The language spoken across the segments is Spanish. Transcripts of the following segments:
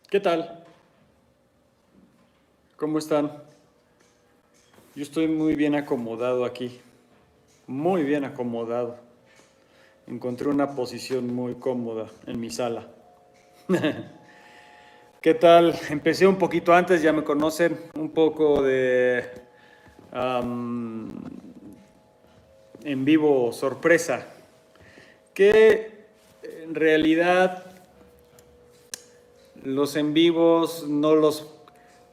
¿Qué tal? ¿Cómo están? Yo estoy muy bien acomodado aquí, muy bien acomodado. Encontré una posición muy cómoda en mi sala. ¿Qué tal? Empecé un poquito antes, ya me conocen, un poco de am, en vivo sorpresa, que en realidad los en vivos no los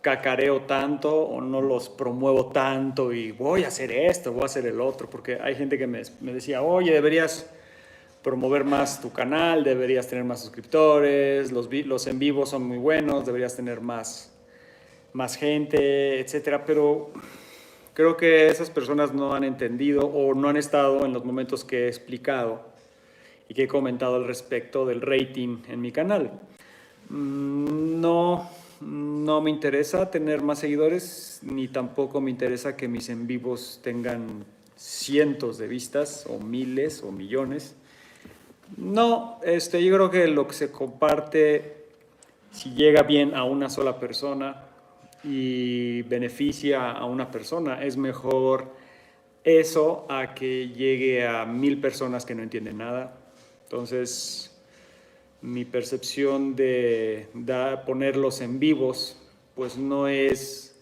cacareo tanto o no los promuevo tanto y voy a hacer esto, voy a hacer el otro, porque hay gente que me decía, oye, deberías promover más tu canal, deberías tener más suscriptores, los en vivos son muy buenos, deberías tener más gente, etcétera, pero creo que esas personas no han entendido o no han estado en los momentos que he explicado y que he comentado al respecto del rating en mi canal. No, no me interesa tener más seguidores, ni tampoco me interesa que mis en vivos tengan cientos de vistas, o miles, o millones. No, yo creo que lo que se comparte, si llega bien a una sola persona y beneficia a una persona, es mejor eso a que llegue a 1000 personas que no entienden nada. Entonces, mi percepción de ponerlos en vivos, pues no es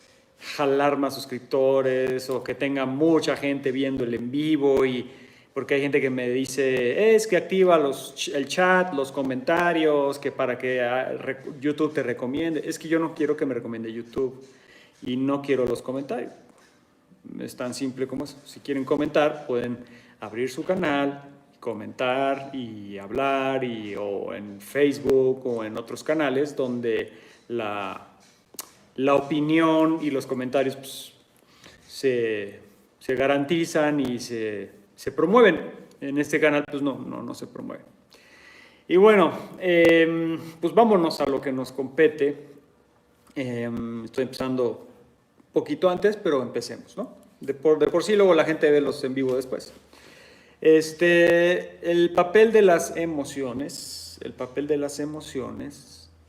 jalar más suscriptores o que tenga mucha gente viendo el en vivo, y porque hay gente que me dice, es que activa el chat, los comentarios, que para que YouTube te recomiende. Es que yo no quiero que me recomiende YouTube y no quiero los comentarios. Es tan simple como eso. Si quieren comentar, pueden abrir su canal, comentar y hablar, o en Facebook o en otros canales donde la opinión y los comentarios pues, se garantizan y se promueven. En este canal pues no se promueve. Y bueno, pues vámonos a lo que nos compete. Estoy empezando poquito antes, pero empecemos, ¿no? De por sí luego la gente ve los en vivo después. El papel de las emociones,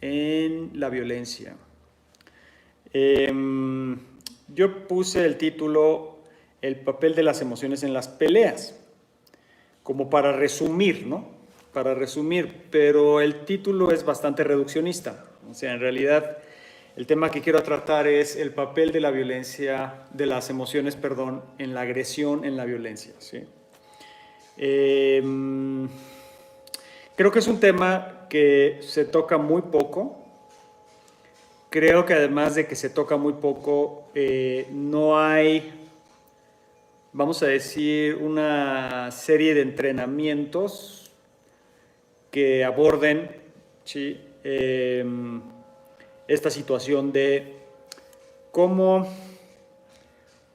en la violencia. Yo puse el título El papel de las emociones en las peleas, como para resumir, ¿no? Para resumir, pero el título es bastante reduccionista. O sea, en realidad el tema que quiero tratar es el papel de la violencia, de las emociones, perdón, en la agresión, en la violencia, ¿sí? Creo que es un tema que se toca muy poco. Creo que además de que se toca muy poco, no hay, vamos a decir, una serie de entrenamientos que aborden, ¿sí? Esta situación de cómo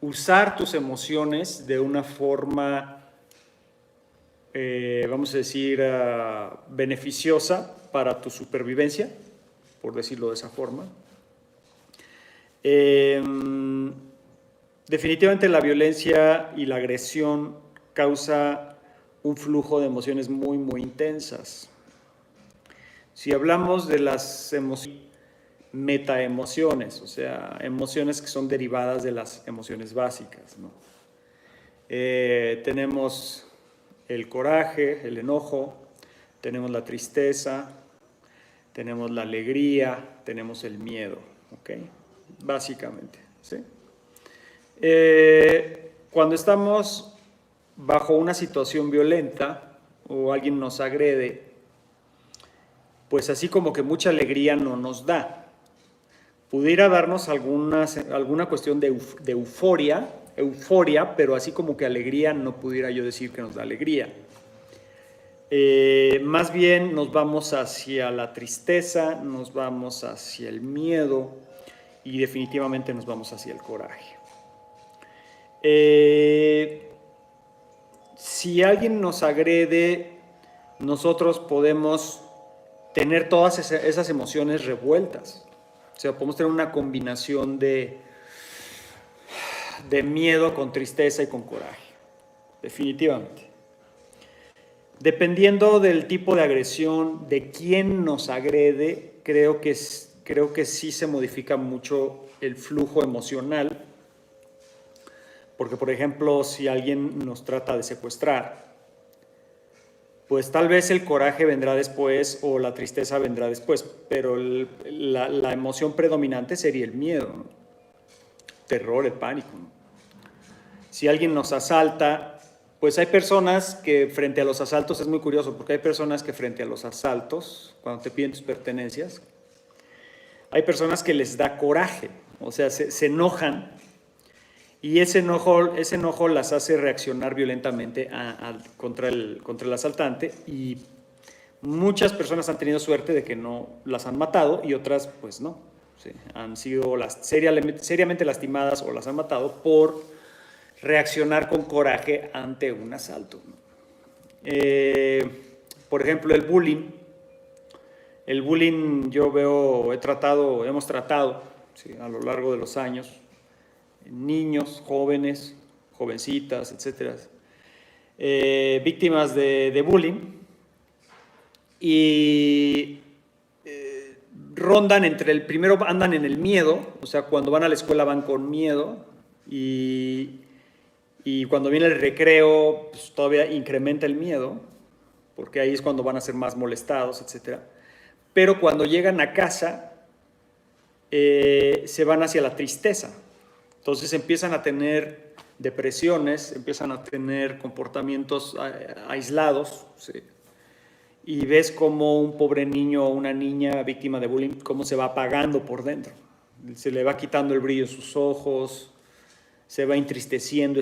usar tus emociones de una forma, vamos a decir, beneficiosa para tu supervivencia, por decirlo de esa forma. Definitivamente la violencia y la agresión causa un flujo de emociones muy, muy intensas. Si hablamos de las emociones, metaemociones, o sea, emociones que son derivadas de las emociones básicas, ¿no? Tenemos el coraje, el enojo, tenemos la tristeza, tenemos la alegría, tenemos el miedo, ¿ok? Básicamente, ¿sí? Cuando estamos bajo una situación violenta o alguien nos agrede, pues así como que mucha alegría no nos da. Pudiera darnos alguna cuestión de euforia, pero así como que alegría no pudiera yo decir que nos da alegría. Más bien nos vamos hacia la tristeza, nos vamos hacia el miedo y definitivamente nos vamos hacia el coraje. Si alguien nos agrede, nosotros podemos tener todas esas emociones revueltas. O sea, podemos tener una combinación de miedo con tristeza y con coraje, definitivamente. Dependiendo del tipo de agresión, de quién nos agrede, creo que creo que sí se modifica mucho el flujo emocional, porque por ejemplo, si alguien nos trata de secuestrar, pues tal vez el coraje vendrá después o la tristeza vendrá después, pero la emoción predominante sería el miedo, ¿no? Terror, el pánico, ¿no? Si alguien nos asalta, pues hay personas que frente a los asaltos, es muy curioso, porque hay personas que frente a los asaltos, cuando te piden tus pertenencias, hay personas que les da coraje, o sea, se enojan, y ese enojo las hace reaccionar violentamente contra el asaltante, y muchas personas han tenido suerte de que no las han matado y otras pues no. Sí, han sido seriamente lastimadas o las han matado por reaccionar con coraje ante un asalto. Por ejemplo, el bullying. El bullying hemos tratado, sí, a lo largo de los años, niños, jóvenes, jovencitas, etcétera, víctimas de bullying, y primero andan en el miedo, o sea, cuando van a la escuela van con miedo, y cuando viene el recreo, pues todavía incrementa el miedo, porque ahí es cuando van a ser más molestados, etcétera. Pero cuando llegan a casa, se van hacia la tristeza. Entonces empiezan a tener depresiones, empiezan a tener comportamientos aislados, ¿sí? Y ves como un pobre niño o una niña víctima de bullying, cómo se va apagando por dentro. Se le va quitando el brillo en sus ojos, se va entristeciendo.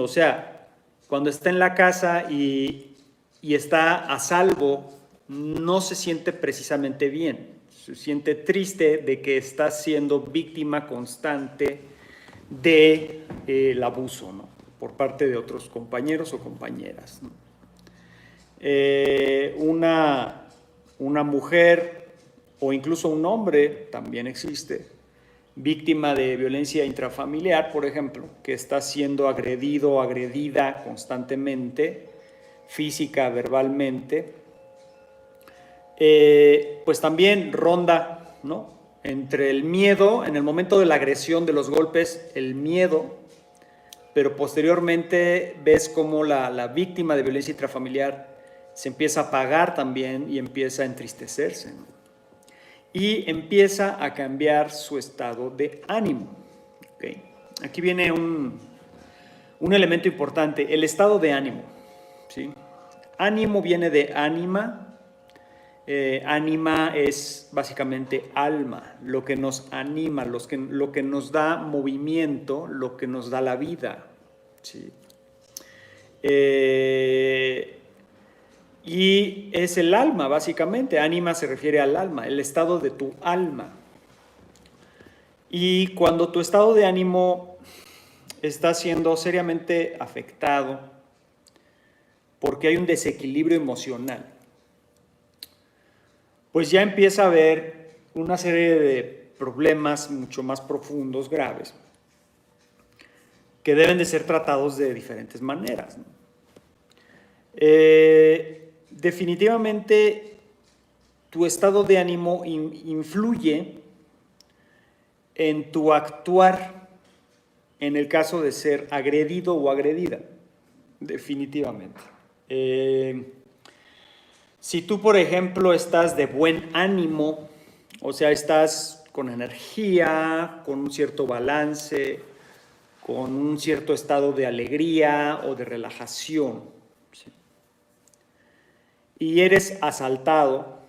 O sea, cuando está en la casa y está a salvo, no se siente precisamente bien. Se siente triste de que está siendo víctima constante del abuso, ¿no? Por parte de otros compañeros o compañeras, ¿no? Una mujer o incluso un hombre también existe, víctima de violencia intrafamiliar, por ejemplo, que está siendo agredido o agredida constantemente, física, verbalmente, pues también ronda, ¿no? Entre el miedo, en el momento de la agresión, de los golpes, el miedo, pero posteriormente ves cómo la víctima de violencia intrafamiliar se empieza a apagar también y empieza a entristecerse, ¿no? Y empieza a cambiar su estado de ánimo. ¿Okay? Aquí viene un elemento importante, el estado de ánimo, ¿sí? Ánimo viene de ánima. Ánima es básicamente alma, lo que nos anima, lo que nos da movimiento, lo que nos da la vida, ¿sí? Y es el alma, básicamente. Ánima se refiere al alma, el estado de tu alma. Y cuando tu estado de ánimo está siendo seriamente afectado porque hay un desequilibrio emocional, pues ya empieza a haber una serie de problemas mucho más profundos, graves, que deben de ser tratados de diferentes maneras, ¿no? Definitivamente tu estado de ánimo influye en tu actuar en el caso de ser agredido o agredida, definitivamente. Si tú, por ejemplo, estás de buen ánimo, o sea, estás con energía, con un cierto balance, con un cierto estado de alegría o de relajación, ¿sí? Y eres asaltado,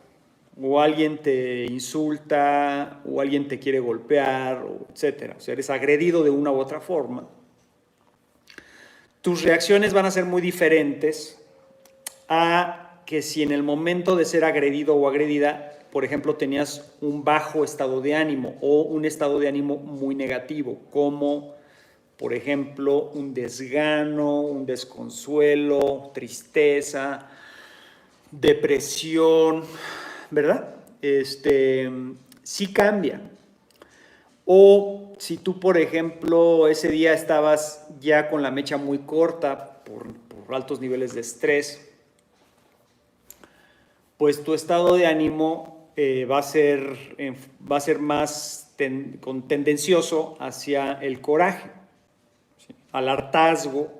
o alguien te insulta, o alguien te quiere golpear, etc. O sea, eres agredido de una u otra forma, tus reacciones van a ser muy diferentes a que si en el momento de ser agredido o agredida, por ejemplo, tenías un bajo estado de ánimo o un estado de ánimo muy negativo, como, por ejemplo, un desgano, un desconsuelo, tristeza, depresión, ¿verdad? Sí cambia. O si tú, por ejemplo, ese día estabas ya con la mecha muy corta por altos niveles de estrés, pues tu estado de ánimo va a ser más tendencioso hacia el coraje, ¿sí? Al hartazgo,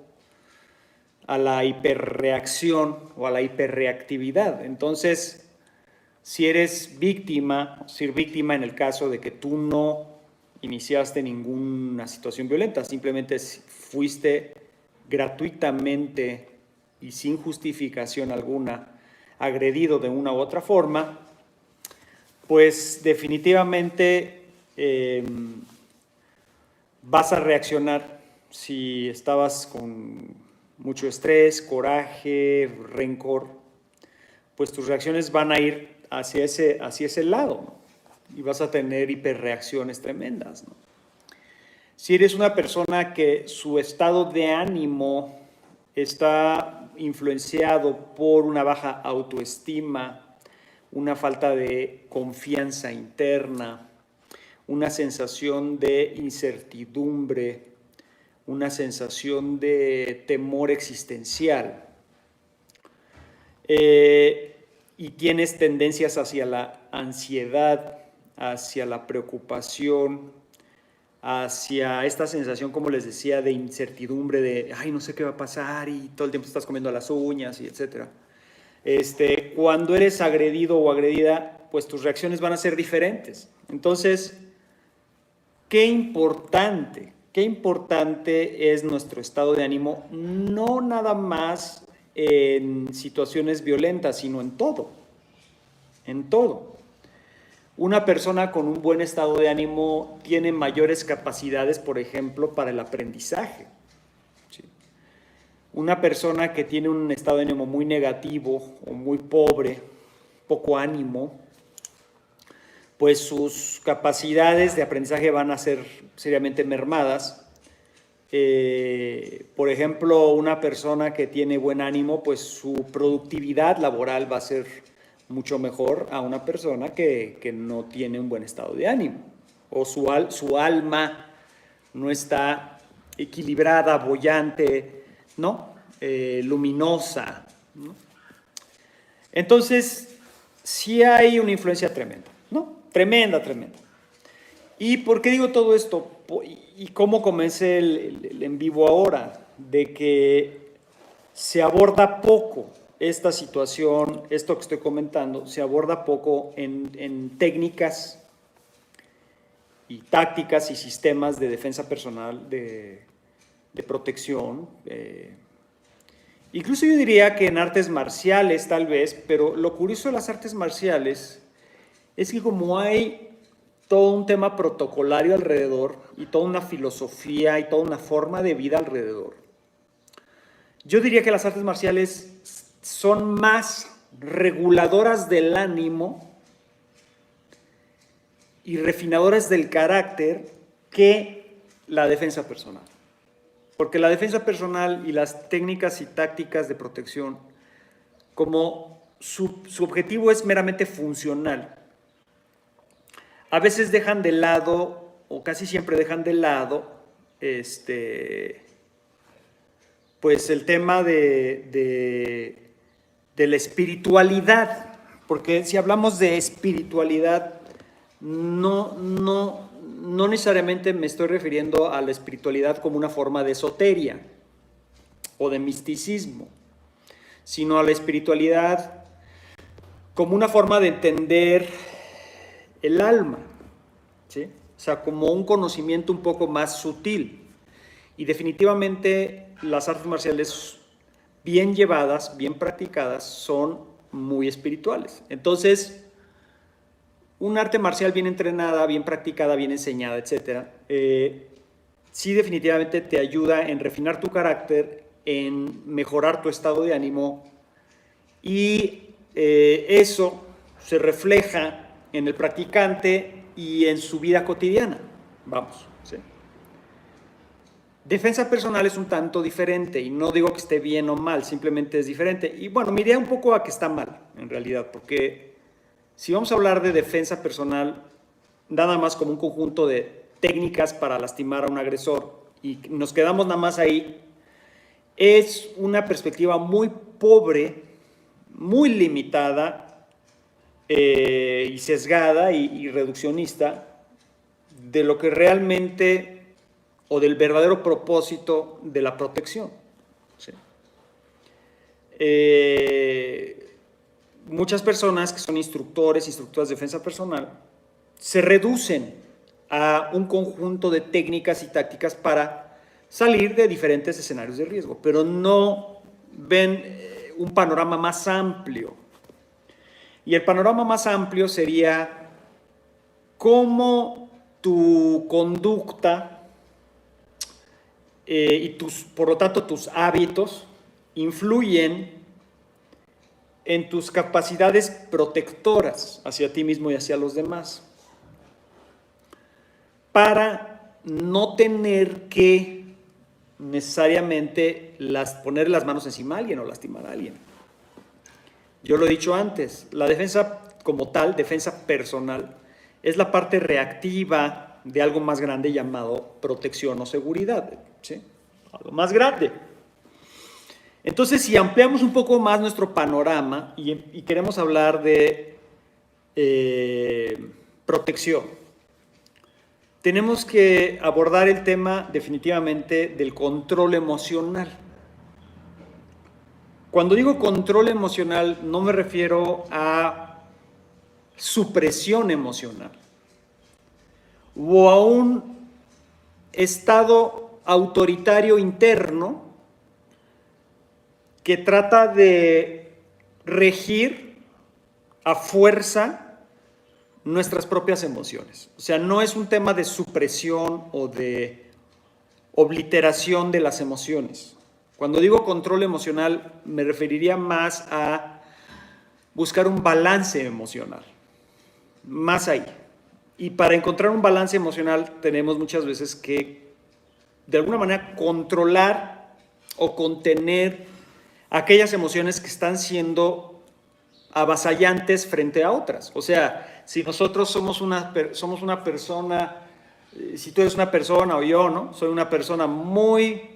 a la hiperreacción o a la hiperreactividad. Entonces, si eres víctima, ser víctima en el caso de que tú no iniciaste ninguna situación violenta, simplemente fuiste gratuitamente y sin justificación alguna agredido de una u otra forma, pues definitivamente vas a reaccionar. Si estabas con mucho estrés, coraje, rencor, pues tus reacciones van a ir hacia ese lado, ¿no? Y vas a tener hiperreacciones tremendas, ¿no? Si eres una persona que su estado de ánimo está influenciado por una baja autoestima, una falta de confianza interna, una sensación de incertidumbre, una sensación de temor existencial, y tienes tendencias hacia la ansiedad, hacia la preocupación, hacia esta sensación, como les decía, de incertidumbre, de, ay, no sé qué va a pasar, y todo el tiempo estás comiendo las uñas, y etcétera. Cuando eres agredido o agredida, pues tus reacciones van a ser diferentes. Entonces, qué importante es nuestro estado de ánimo, no nada más en situaciones violentas, sino en todo, en todo. Una persona con un buen estado de ánimo tiene mayores capacidades, por ejemplo, para el aprendizaje. ¿Sí? Una persona que tiene un estado de ánimo muy negativo o muy pobre, poco ánimo, pues sus capacidades de aprendizaje van a ser seriamente mermadas. Por ejemplo, una persona que tiene buen ánimo, pues su productividad laboral va a ser mucho mejor a una persona que no tiene un buen estado de ánimo, o su alma no está equilibrada, boyante, ¿no? Luminosa, ¿no? Entonces, sí hay una influencia tremenda, ¿no? Tremenda. ¿Y por qué digo todo esto? ¿Y cómo comencé el en vivo ahora? De que se aborda poco esta situación, esto que estoy comentando, se aborda poco en técnicas y tácticas y sistemas de defensa personal, de protección. Incluso yo diría que en artes marciales tal vez, pero lo curioso de las artes marciales es que como hay todo un tema protocolario alrededor y toda una filosofía y toda una forma de vida alrededor, yo diría que las artes marciales son más reguladoras del ánimo y refinadoras del carácter que la defensa personal. Porque la defensa personal y las técnicas y tácticas de protección, como su objetivo es meramente funcional, a veces dejan de lado, o casi siempre dejan de lado, pues el tema de la espiritualidad, porque si hablamos de espiritualidad, no necesariamente me estoy refiriendo a la espiritualidad como una forma de esoteria o de misticismo, sino a la espiritualidad como una forma de entender el alma, ¿sí? O sea, como un conocimiento un poco más sutil. Y definitivamente las artes marciales bien llevadas, bien practicadas, son muy espirituales. Entonces, un arte marcial bien entrenada, bien practicada, bien enseñada, etc., sí definitivamente te ayuda en refinar tu carácter, en mejorar tu estado de ánimo, y eso se refleja en el practicante y en su vida cotidiana. Vamos, ¿sí? Defensa personal es un tanto diferente, y no digo que esté bien o mal, simplemente es diferente. Y bueno, me iría un poco a que está mal, en realidad, porque si vamos a hablar de defensa personal, nada más como un conjunto de técnicas para lastimar a un agresor, y nos quedamos nada más ahí, es una perspectiva muy pobre, muy limitada, y y sesgada y reduccionista de lo que realmente, o del verdadero propósito de la protección. ¿Sí? Muchas personas que son instructores, instructoras de defensa personal, se reducen a un conjunto de técnicas y tácticas para salir de diferentes escenarios de riesgo, pero no ven un panorama más amplio. Y el panorama más amplio sería cómo tu conducta y por lo tanto tus hábitos influyen en tus capacidades protectoras hacia ti mismo y hacia los demás, para no tener que necesariamente poner las manos encima a alguien o lastimar a alguien. Yo lo he dicho antes, la defensa como tal, defensa personal, es la parte reactiva de algo más grande llamado protección o seguridad, ¿sí? Algo más grande. Entonces, si ampliamos un poco más nuestro panorama y queremos hablar de protección, tenemos que abordar el tema definitivamente del control emocional. Cuando digo control emocional, no me refiero a supresión emocional o a un estado autoritario interno que trata de regir a fuerza nuestras propias emociones. O sea, no es un tema de supresión o de obliteración de las emociones. Cuando digo control emocional, me referiría más a buscar un balance emocional, más ahí. Y para encontrar un balance emocional tenemos muchas veces que, de alguna manera, controlar o contener aquellas emociones que están siendo avasallantes frente a otras. O sea, si nosotros somos una persona, si tú eres una persona o yo, ¿no? Soy una persona muy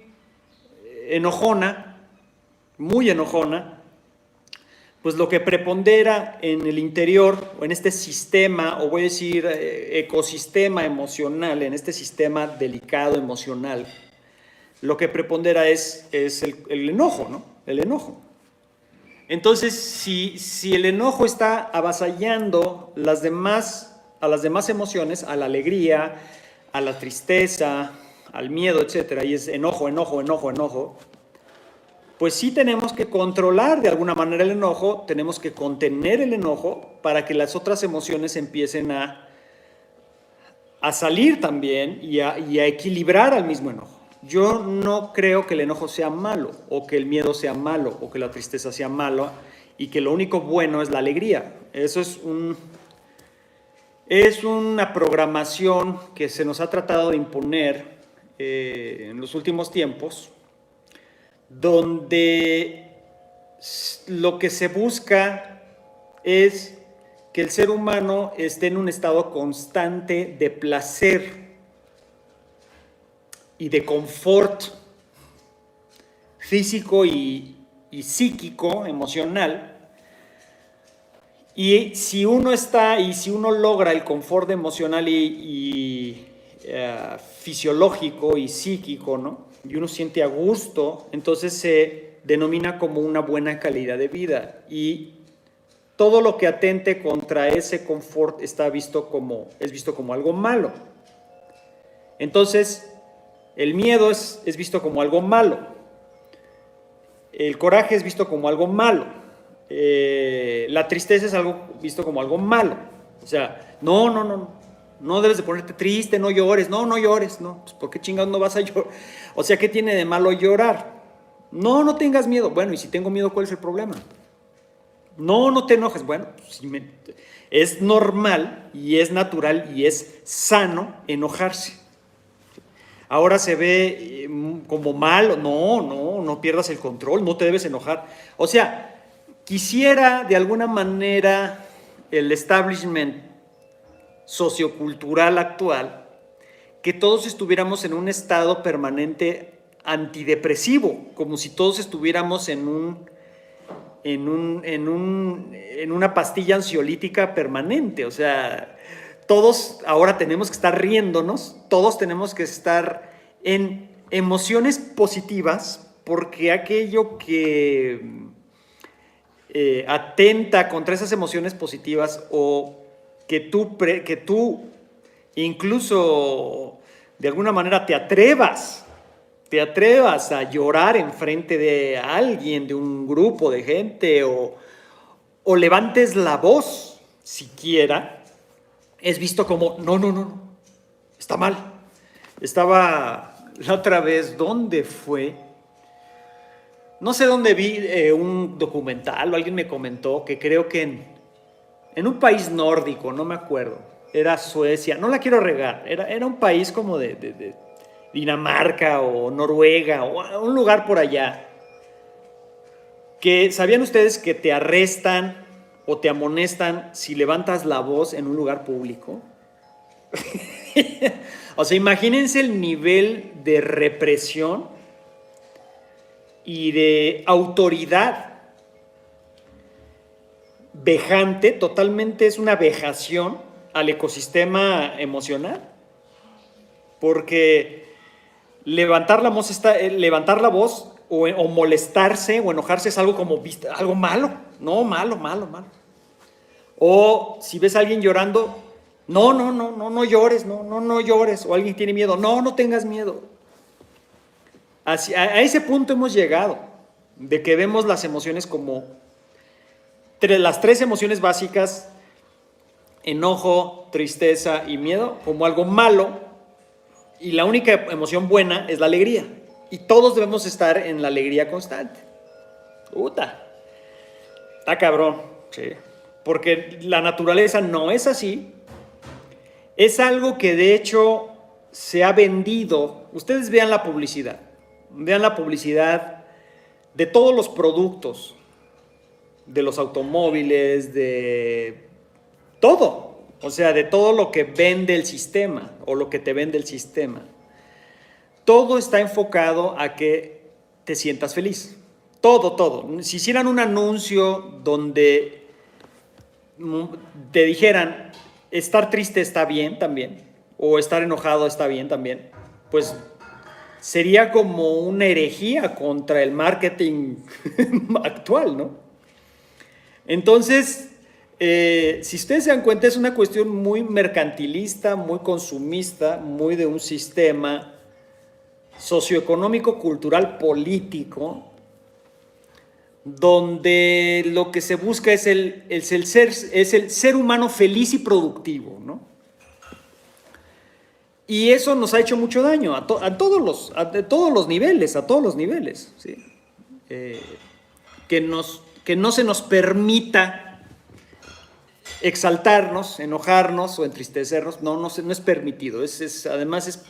enojona, pues lo que prepondera en el interior o en este sistema, o voy a decir ecosistema emocional, en este sistema delicado emocional, lo que prepondera es el enojo, ¿no? El enojo. Entonces, si el enojo está avasallando a las demás emociones, a la alegría, a la tristeza, al miedo, etcétera, y es enojo, pues sí tenemos que controlar de alguna manera el enojo, tenemos que contener el enojo para que las otras emociones empiecen a salir también y a equilibrar al mismo enojo. Yo no creo que el enojo sea malo, o que el miedo sea malo, o que la tristeza sea malo, y que lo único bueno es la alegría. Eso es una programación que se nos ha tratado de imponer en los últimos tiempos, donde lo que se busca es que el ser humano esté en un estado constante de placer y de confort físico y psíquico, emocional. Y si uno logra el confort emocional y fisiológico y psíquico, ¿no? Y uno siente a gusto, entonces se denomina como una buena calidad de vida. Y todo lo que atente contra ese confort es visto como algo malo. Entonces, el miedo es visto como algo malo. El coraje es visto como algo malo. La tristeza es visto como algo malo. O sea, no debes de ponerte triste, no llores, no llores, no, pues ¿por qué chingados no vas a llorar? O sea, ¿qué tiene de malo llorar? No tengas miedo. Bueno, y si tengo miedo, ¿cuál es el problema? No te enojes. Bueno, pues, es normal y es natural y es sano enojarse. Ahora se ve como malo. No pierdas el control, no te debes enojar. O sea, quisiera de alguna manera el establishment sociocultural actual que todos estuviéramos en un estado permanente antidepresivo, como si todos estuviéramos en en una pastilla ansiolítica permanente. O sea, todos ahora tenemos que estar riéndonos, todos tenemos que estar en emociones positivas, porque aquello que atenta contra esas emociones positivas, o que tú incluso de alguna manera te atrevas a llorar enfrente de alguien, de un grupo de gente, o levantes la voz siquiera, es visto como, no, está mal. Estaba la otra vez, ¿dónde fue? No sé dónde vi un documental, o alguien me comentó que creo que en un país nórdico, no me acuerdo, era Suecia, no la quiero regar, era un país como de Dinamarca o Noruega o un lugar por allá, que ¿sabían ustedes que te arrestan o te amonestan si levantas la voz en un lugar público? O sea, imagínense el nivel de represión y de autoridad vejante, totalmente es una vejación al ecosistema emocional, porque levantar la voz o molestarse o enojarse es algo como algo malo, no, malo. O si ves a alguien llorando, no llores, no llores, o alguien tiene miedo, no tengas miedo. A ese punto hemos llegado, de que vemos las emociones como las tres emociones básicas, enojo, tristeza y miedo, como algo malo, y la única emoción buena es la alegría. Y todos debemos estar en la alegría constante. Está cabrón, sí. Porque la naturaleza no es así. Es algo que de hecho se ha vendido. Ustedes vean la publicidad. Vean la publicidad de todos los productos, de los automóviles, de todo. O sea, de todo lo que vende el sistema o lo que te vende el sistema. Todo está enfocado a que te sientas feliz. Todo. Si hicieran un anuncio donde te dijeran estar triste está bien también, o estar enojado está bien también, pues sería como una herejía contra el marketing actual, ¿no? Entonces, si ustedes se dan cuenta, es una cuestión muy mercantilista, muy consumista, muy de un sistema socioeconómico, cultural, político, donde lo que se busca es el ser humano feliz y productivo, ¿no? Y eso nos ha hecho mucho daño a todos los niveles, ¿sí? Que no se nos permita exaltarnos, enojarnos o entristecernos, no es permitido, además es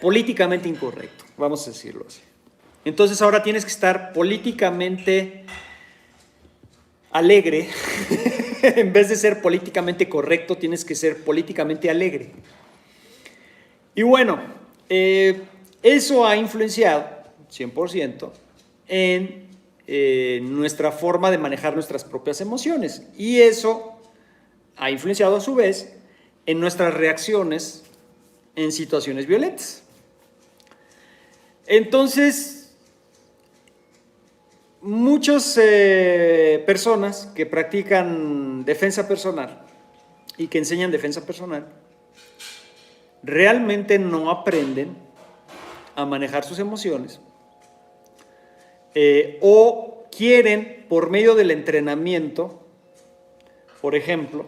políticamente incorrecto, vamos a decirlo así. Entonces ahora tienes que estar políticamente alegre. En vez de ser políticamente correcto, tienes que ser políticamente alegre. Y bueno, eso ha influenciado 100% en nuestra forma de manejar nuestras propias emociones. Y eso ha influenciado a su vez en nuestras reacciones en situaciones violentas. Entonces, muchas personas que practican defensa personal y que enseñan defensa personal realmente no aprenden a manejar sus emociones, o quieren, por medio del entrenamiento, por ejemplo,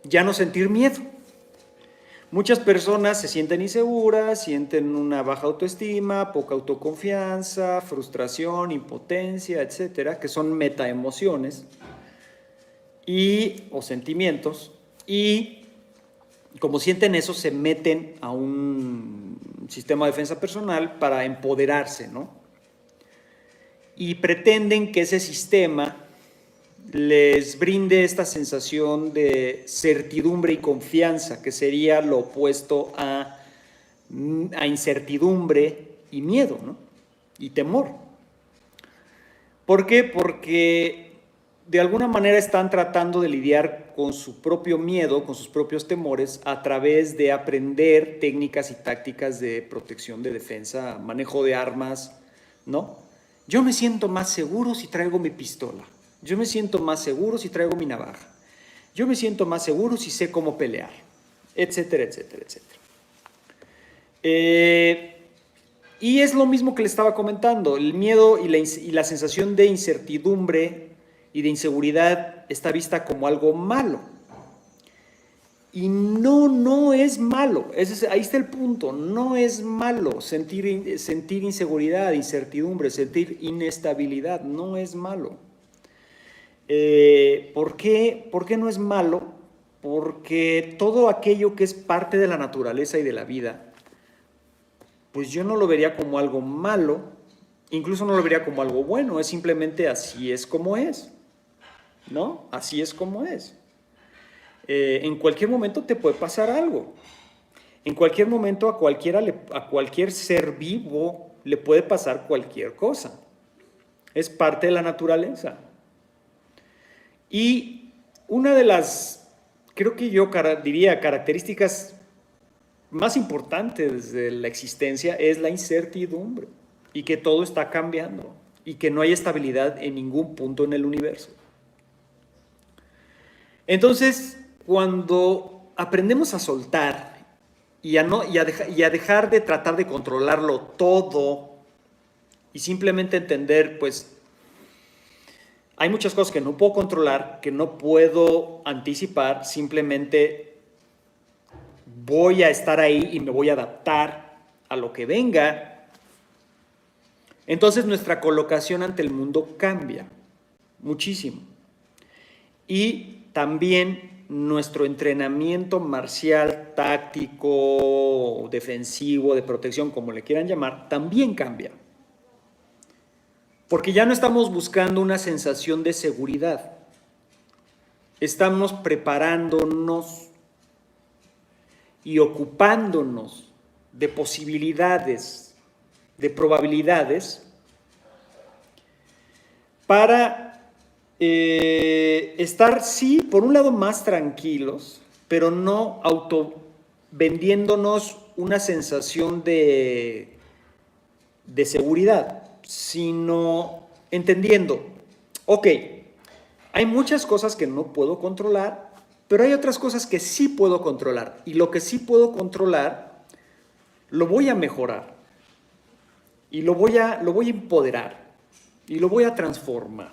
ya no sentir miedo. Muchas personas se sienten inseguras, sienten una baja autoestima, poca autoconfianza, frustración, impotencia, etcétera, que son metaemociones o sentimientos, y como sienten eso, se meten a un sistema de defensa personal para empoderarse, ¿no? Y pretenden que ese sistema les brinde esta sensación de certidumbre y confianza, que sería lo opuesto a incertidumbre y miedo, ¿no? Y temor. ¿Por qué? Porque de alguna manera están tratando de lidiar con su propio miedo, con sus propios temores, a través de aprender técnicas y tácticas de protección, de defensa, manejo de armas, ¿no? Yo me siento más seguro si traigo mi pistola. Yo me siento más seguro si traigo mi navaja. Yo me siento más seguro si sé cómo pelear, etcétera, etcétera, etcétera. Y es lo mismo que le estaba comentando, el miedo y la sensación de incertidumbre y de inseguridad está vista como algo malo. Y no es malo. Ahí está el punto. No es malo sentir inseguridad, incertidumbre, sentir inestabilidad. No es malo. ¿Por qué? ¿Por qué no es malo? Porque todo aquello que es parte de la naturaleza y de la vida, pues yo no lo vería como algo malo, incluso no lo vería como algo bueno, es simplemente así es como es, ¿no? Así es como es. En cualquier momento te puede pasar algo. En cualquier momento a cualquier ser vivo le puede pasar cualquier cosa. Es parte de la naturaleza. Y una de las, creo que yo diría, características más importantes de la existencia es la incertidumbre y que todo está cambiando y que no hay estabilidad en ningún punto en el universo. Entonces, cuando aprendemos a soltar y a dejar de tratar de controlarlo todo y simplemente entender, pues, hay muchas cosas que no puedo controlar, que no puedo anticipar, simplemente voy a estar ahí y me voy a adaptar a lo que venga. Entonces nuestra colocación ante el mundo cambia muchísimo. Y también nuestro entrenamiento marcial, táctico, defensivo, de protección, como le quieran llamar, también cambia. Porque ya no estamos buscando una sensación de seguridad. Estamos preparándonos y ocupándonos de posibilidades, de probabilidades, para estar, sí, por un lado más tranquilos, pero no vendiéndonos una sensación de seguridad, sino entendiendo, ok, hay muchas cosas que no puedo controlar, pero hay otras cosas que sí puedo controlar. Y lo que sí puedo controlar, lo voy a mejorar. Y lo voy a empoderar. Y lo voy a transformar.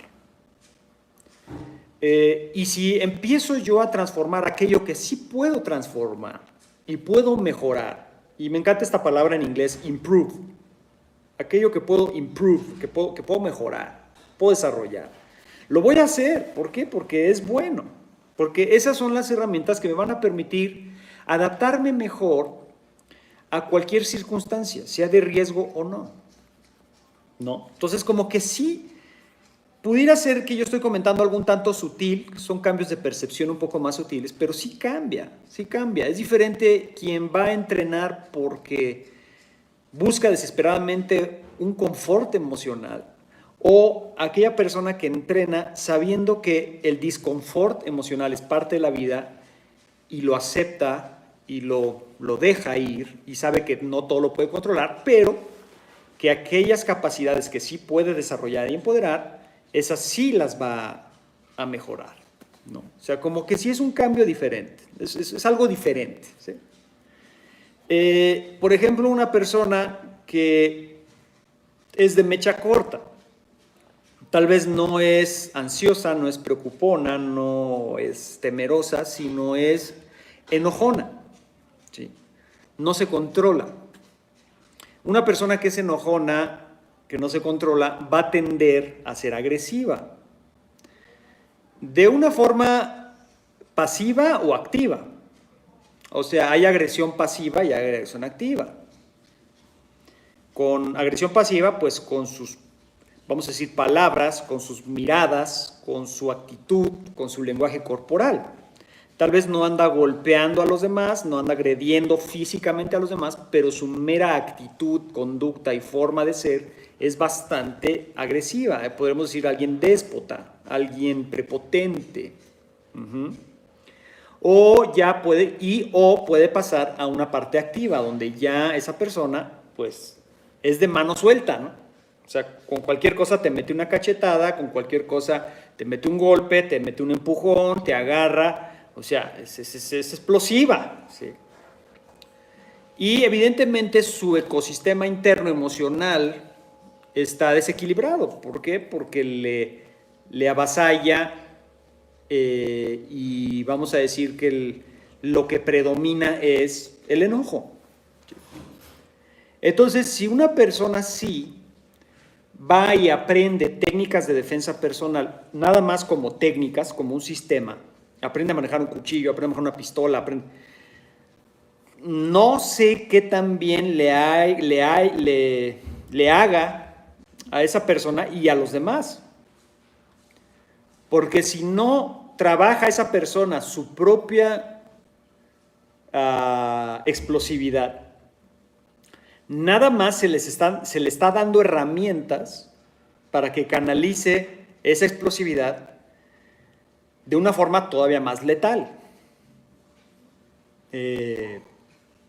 Y si empiezo yo a transformar aquello que sí puedo transformar y puedo mejorar, y me encanta esta palabra en inglés, improve, aquello que puedo improve, que puedo mejorar, puedo desarrollar, lo voy a hacer. ¿Por qué? Porque es bueno. Porque esas son las herramientas que me van a permitir adaptarme mejor a cualquier circunstancia, sea de riesgo o no. ¿No? Entonces, como que sí, pudiera ser que yo estoy comentando algo un tanto sutil, son cambios de percepción un poco más sutiles, pero sí cambia, sí cambia. Es diferente quien va a entrenar porque busca desesperadamente un confort emocional, o aquella persona que entrena sabiendo que el disconfort emocional es parte de la vida y lo acepta y lo deja ir y sabe que no todo lo puede controlar, pero que aquellas capacidades que sí puede desarrollar y empoderar, esas sí las va a mejorar, ¿no? O sea, como que sí es un cambio diferente, es algo diferente, ¿sí? Por ejemplo, una persona que es de mecha corta, tal vez no es ansiosa, no es preocupona, no es temerosa, sino es enojona, ¿sí? No se controla. Una persona que es enojona, que no se controla, va a tender a ser agresiva. De una forma pasiva o activa. O sea, hay agresión pasiva y hay agresión activa. Con agresión pasiva, pues con sus, vamos a decir, palabras, con sus miradas, con su actitud, con su lenguaje corporal. Tal vez no anda golpeando a los demás, no anda agrediendo físicamente a los demás, pero su mera actitud, conducta y forma de ser es bastante agresiva. Podemos decir alguien déspota, alguien prepotente. O ya puede pasar a una parte activa, donde ya esa persona, pues, es de mano suelta, ¿no? O sea, con cualquier cosa te mete una cachetada, con cualquier cosa te mete un golpe, te mete un empujón, te agarra. O sea, es explosiva, ¿sí? Y evidentemente su ecosistema interno emocional está desequilibrado. ¿Por qué? Porque le avasalla y vamos a decir que lo que predomina es el enojo. Entonces, si una persona sí va y aprende técnicas de defensa personal, nada más como técnicas, como un sistema, aprende a manejar un cuchillo, aprende a manejar una pistola, no sé qué tan bien le haga a esa persona y a los demás. Porque si no trabaja esa persona su propia explosividad, nada más se le está dando herramientas para que canalice esa explosividad de una forma todavía más letal.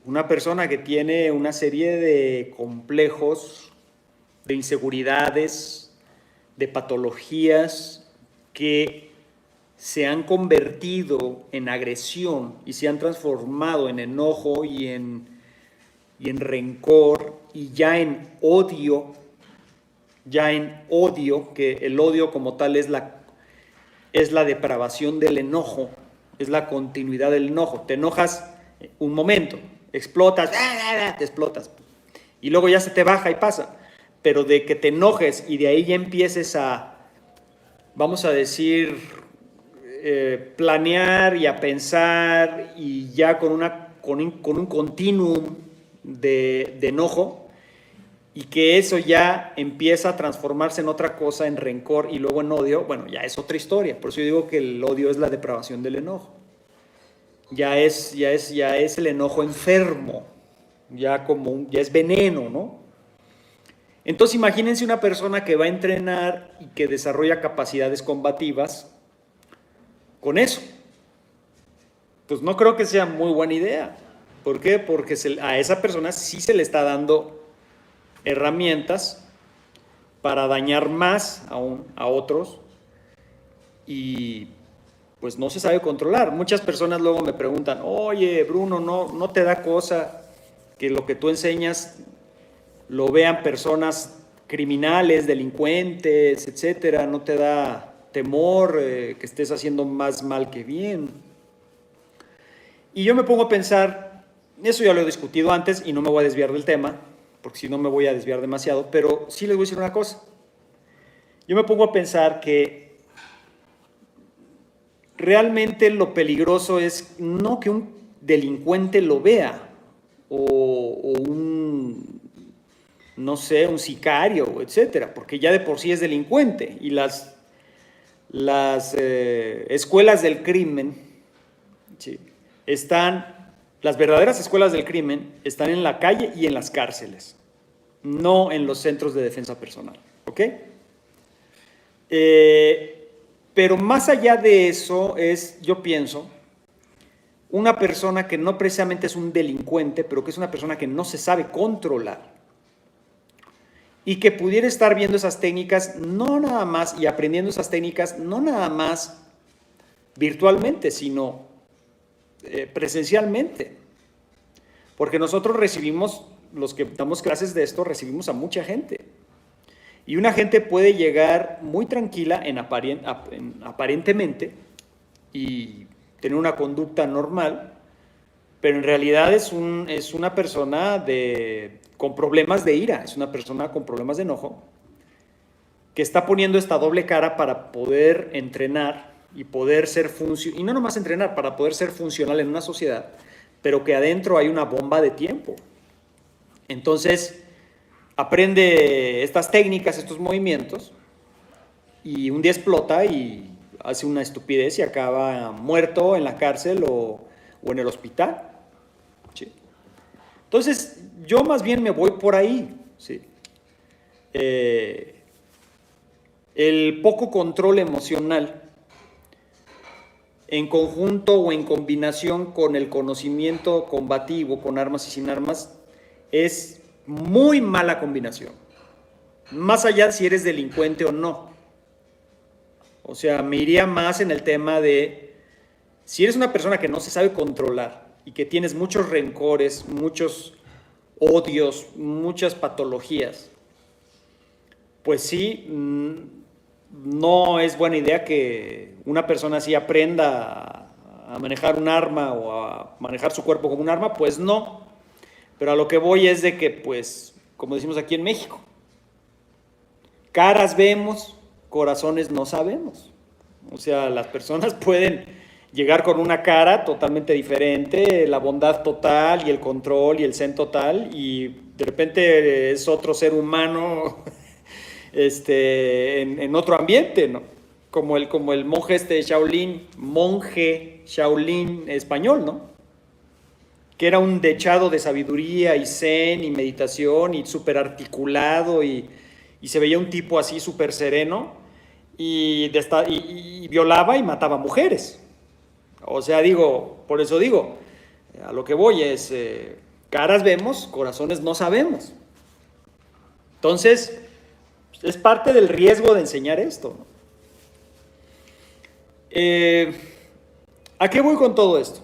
Una persona que tiene una serie de complejos, de inseguridades, de patologías que se han convertido en agresión y se han transformado en enojo y en rencor y ya en odio, que el odio como tal es la depravación del enojo, es la continuidad del enojo. Te enojas un momento, explotas, te explotas, y luego ya se te baja y pasa. Pero de que te enojes y de ahí ya empieces a, vamos a decir, planear y a pensar y ya con un continuum de enojo, y que eso ya empieza a transformarse en otra cosa, en rencor y luego en odio, bueno, ya es otra historia. Por eso yo digo que el odio es la depravación del enojo. Ya es el enojo enfermo, ya es veneno, ¿no? Entonces imagínense una persona que va a entrenar y que desarrolla capacidades combativas con eso. Pues no creo que sea muy buena idea. ¿Por qué? Porque a esa persona sí se le está dando herramientas para dañar más aún a otros y pues no se sabe controlar. Muchas personas luego me preguntan, oye, Bruno, ¿no te da cosa que lo que tú enseñas lo vean personas criminales, delincuentes, etcétera? ¿No te da temor que estés haciendo más mal que bien? Y yo me pongo a pensar, eso ya lo he discutido antes y no me voy a desviar del tema, porque si no me voy a desviar demasiado, pero sí les voy a decir una cosa. Yo me pongo a pensar que realmente lo peligroso es no que un delincuente lo vea o un, no sé, un sicario, etcétera, porque ya de por sí es delincuente y las escuelas del crimen, ¿sí? Las verdaderas escuelas del crimen están en la calle y en las cárceles, no en los centros de defensa personal, ¿ok? Pero más allá de eso yo pienso, una persona que no precisamente es un delincuente, pero que es una persona que no se sabe controlar y que pudiera estar viendo esas técnicas no nada más y aprendiendo esas técnicas no nada más virtualmente, sino presencialmente. Porque nosotros recibimos, los que damos clases de esto, recibimos a mucha gente. Y una gente puede llegar muy tranquila aparentemente y tener una conducta normal, pero en realidad es una persona con problemas de ira, es una persona con problemas de enojo, que está poniendo esta doble cara para poder entrenar y poder ser funcional, y no nomás entrenar, para poder ser funcional en una sociedad, pero que adentro hay una bomba de tiempo. Entonces, aprende estas técnicas, estos movimientos, y un día explota y hace una estupidez y acaba muerto en la cárcel o en el hospital. ¿Sí? Entonces, yo más bien me voy por ahí. ¿Sí? El poco control emocional, en conjunto o en combinación con el conocimiento combativo, con armas y sin armas, es muy mala combinación. Más allá de si eres delincuente o no. O sea, me iría más en el tema de, si eres una persona que no se sabe controlar y que tienes muchos rencores, muchos odios, muchas patologías, pues sí, no es buena idea que una persona así aprenda a manejar un arma o a manejar su cuerpo como un arma, pues no. Pero a lo que voy es de que, pues, como decimos aquí en México, caras vemos, corazones no sabemos. O sea, las personas pueden llegar con una cara totalmente diferente, la bondad total y el control y el zen total, y de repente es otro ser humano en otro ambiente, ¿no? Como el monje Shaolin español, ¿no? Que era un dechado de sabiduría y zen y meditación y súper articulado y se veía un tipo así súper sereno y violaba y mataba mujeres. O sea, por eso digo, a lo que voy es, caras vemos, corazones no sabemos. Entonces, es parte del riesgo de enseñar esto, ¿no? ¿A qué voy con todo esto?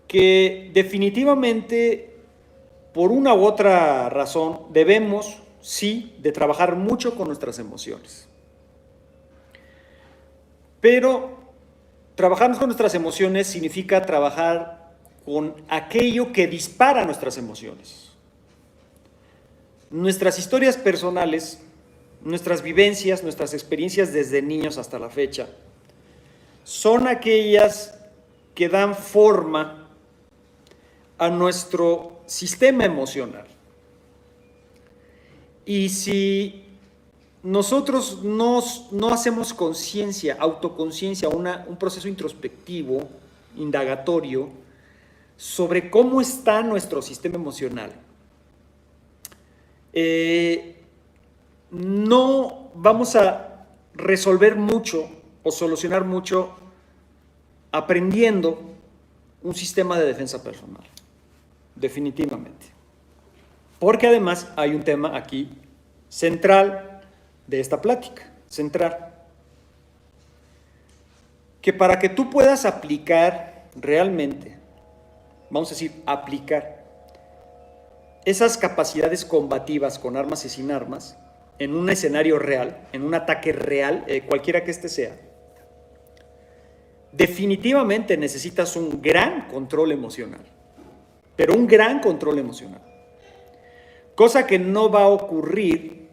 Que definitivamente, por una u otra razón, debemos, sí, de trabajar mucho con nuestras emociones. Pero trabajar con nuestras emociones significa trabajar con aquello que dispara nuestras emociones. Nuestras historias personales, nuestras vivencias, nuestras experiencias desde niños hasta la fecha, son aquellas que dan forma a nuestro sistema emocional. Y si nosotros no hacemos conciencia, autoconciencia, un proceso introspectivo, indagatorio, sobre cómo está nuestro sistema emocional, no vamos a resolver mucho o solucionar mucho aprendiendo un sistema de defensa personal, definitivamente. Porque además hay un tema aquí central de esta plática, central, que para que tú puedas aplicar realmente, vamos a decir, aplicar esas capacidades combativas con armas y sin armas, en un escenario real, en un ataque real, cualquiera que este sea, definitivamente necesitas un gran control emocional, pero un gran control emocional. Cosa que no va a ocurrir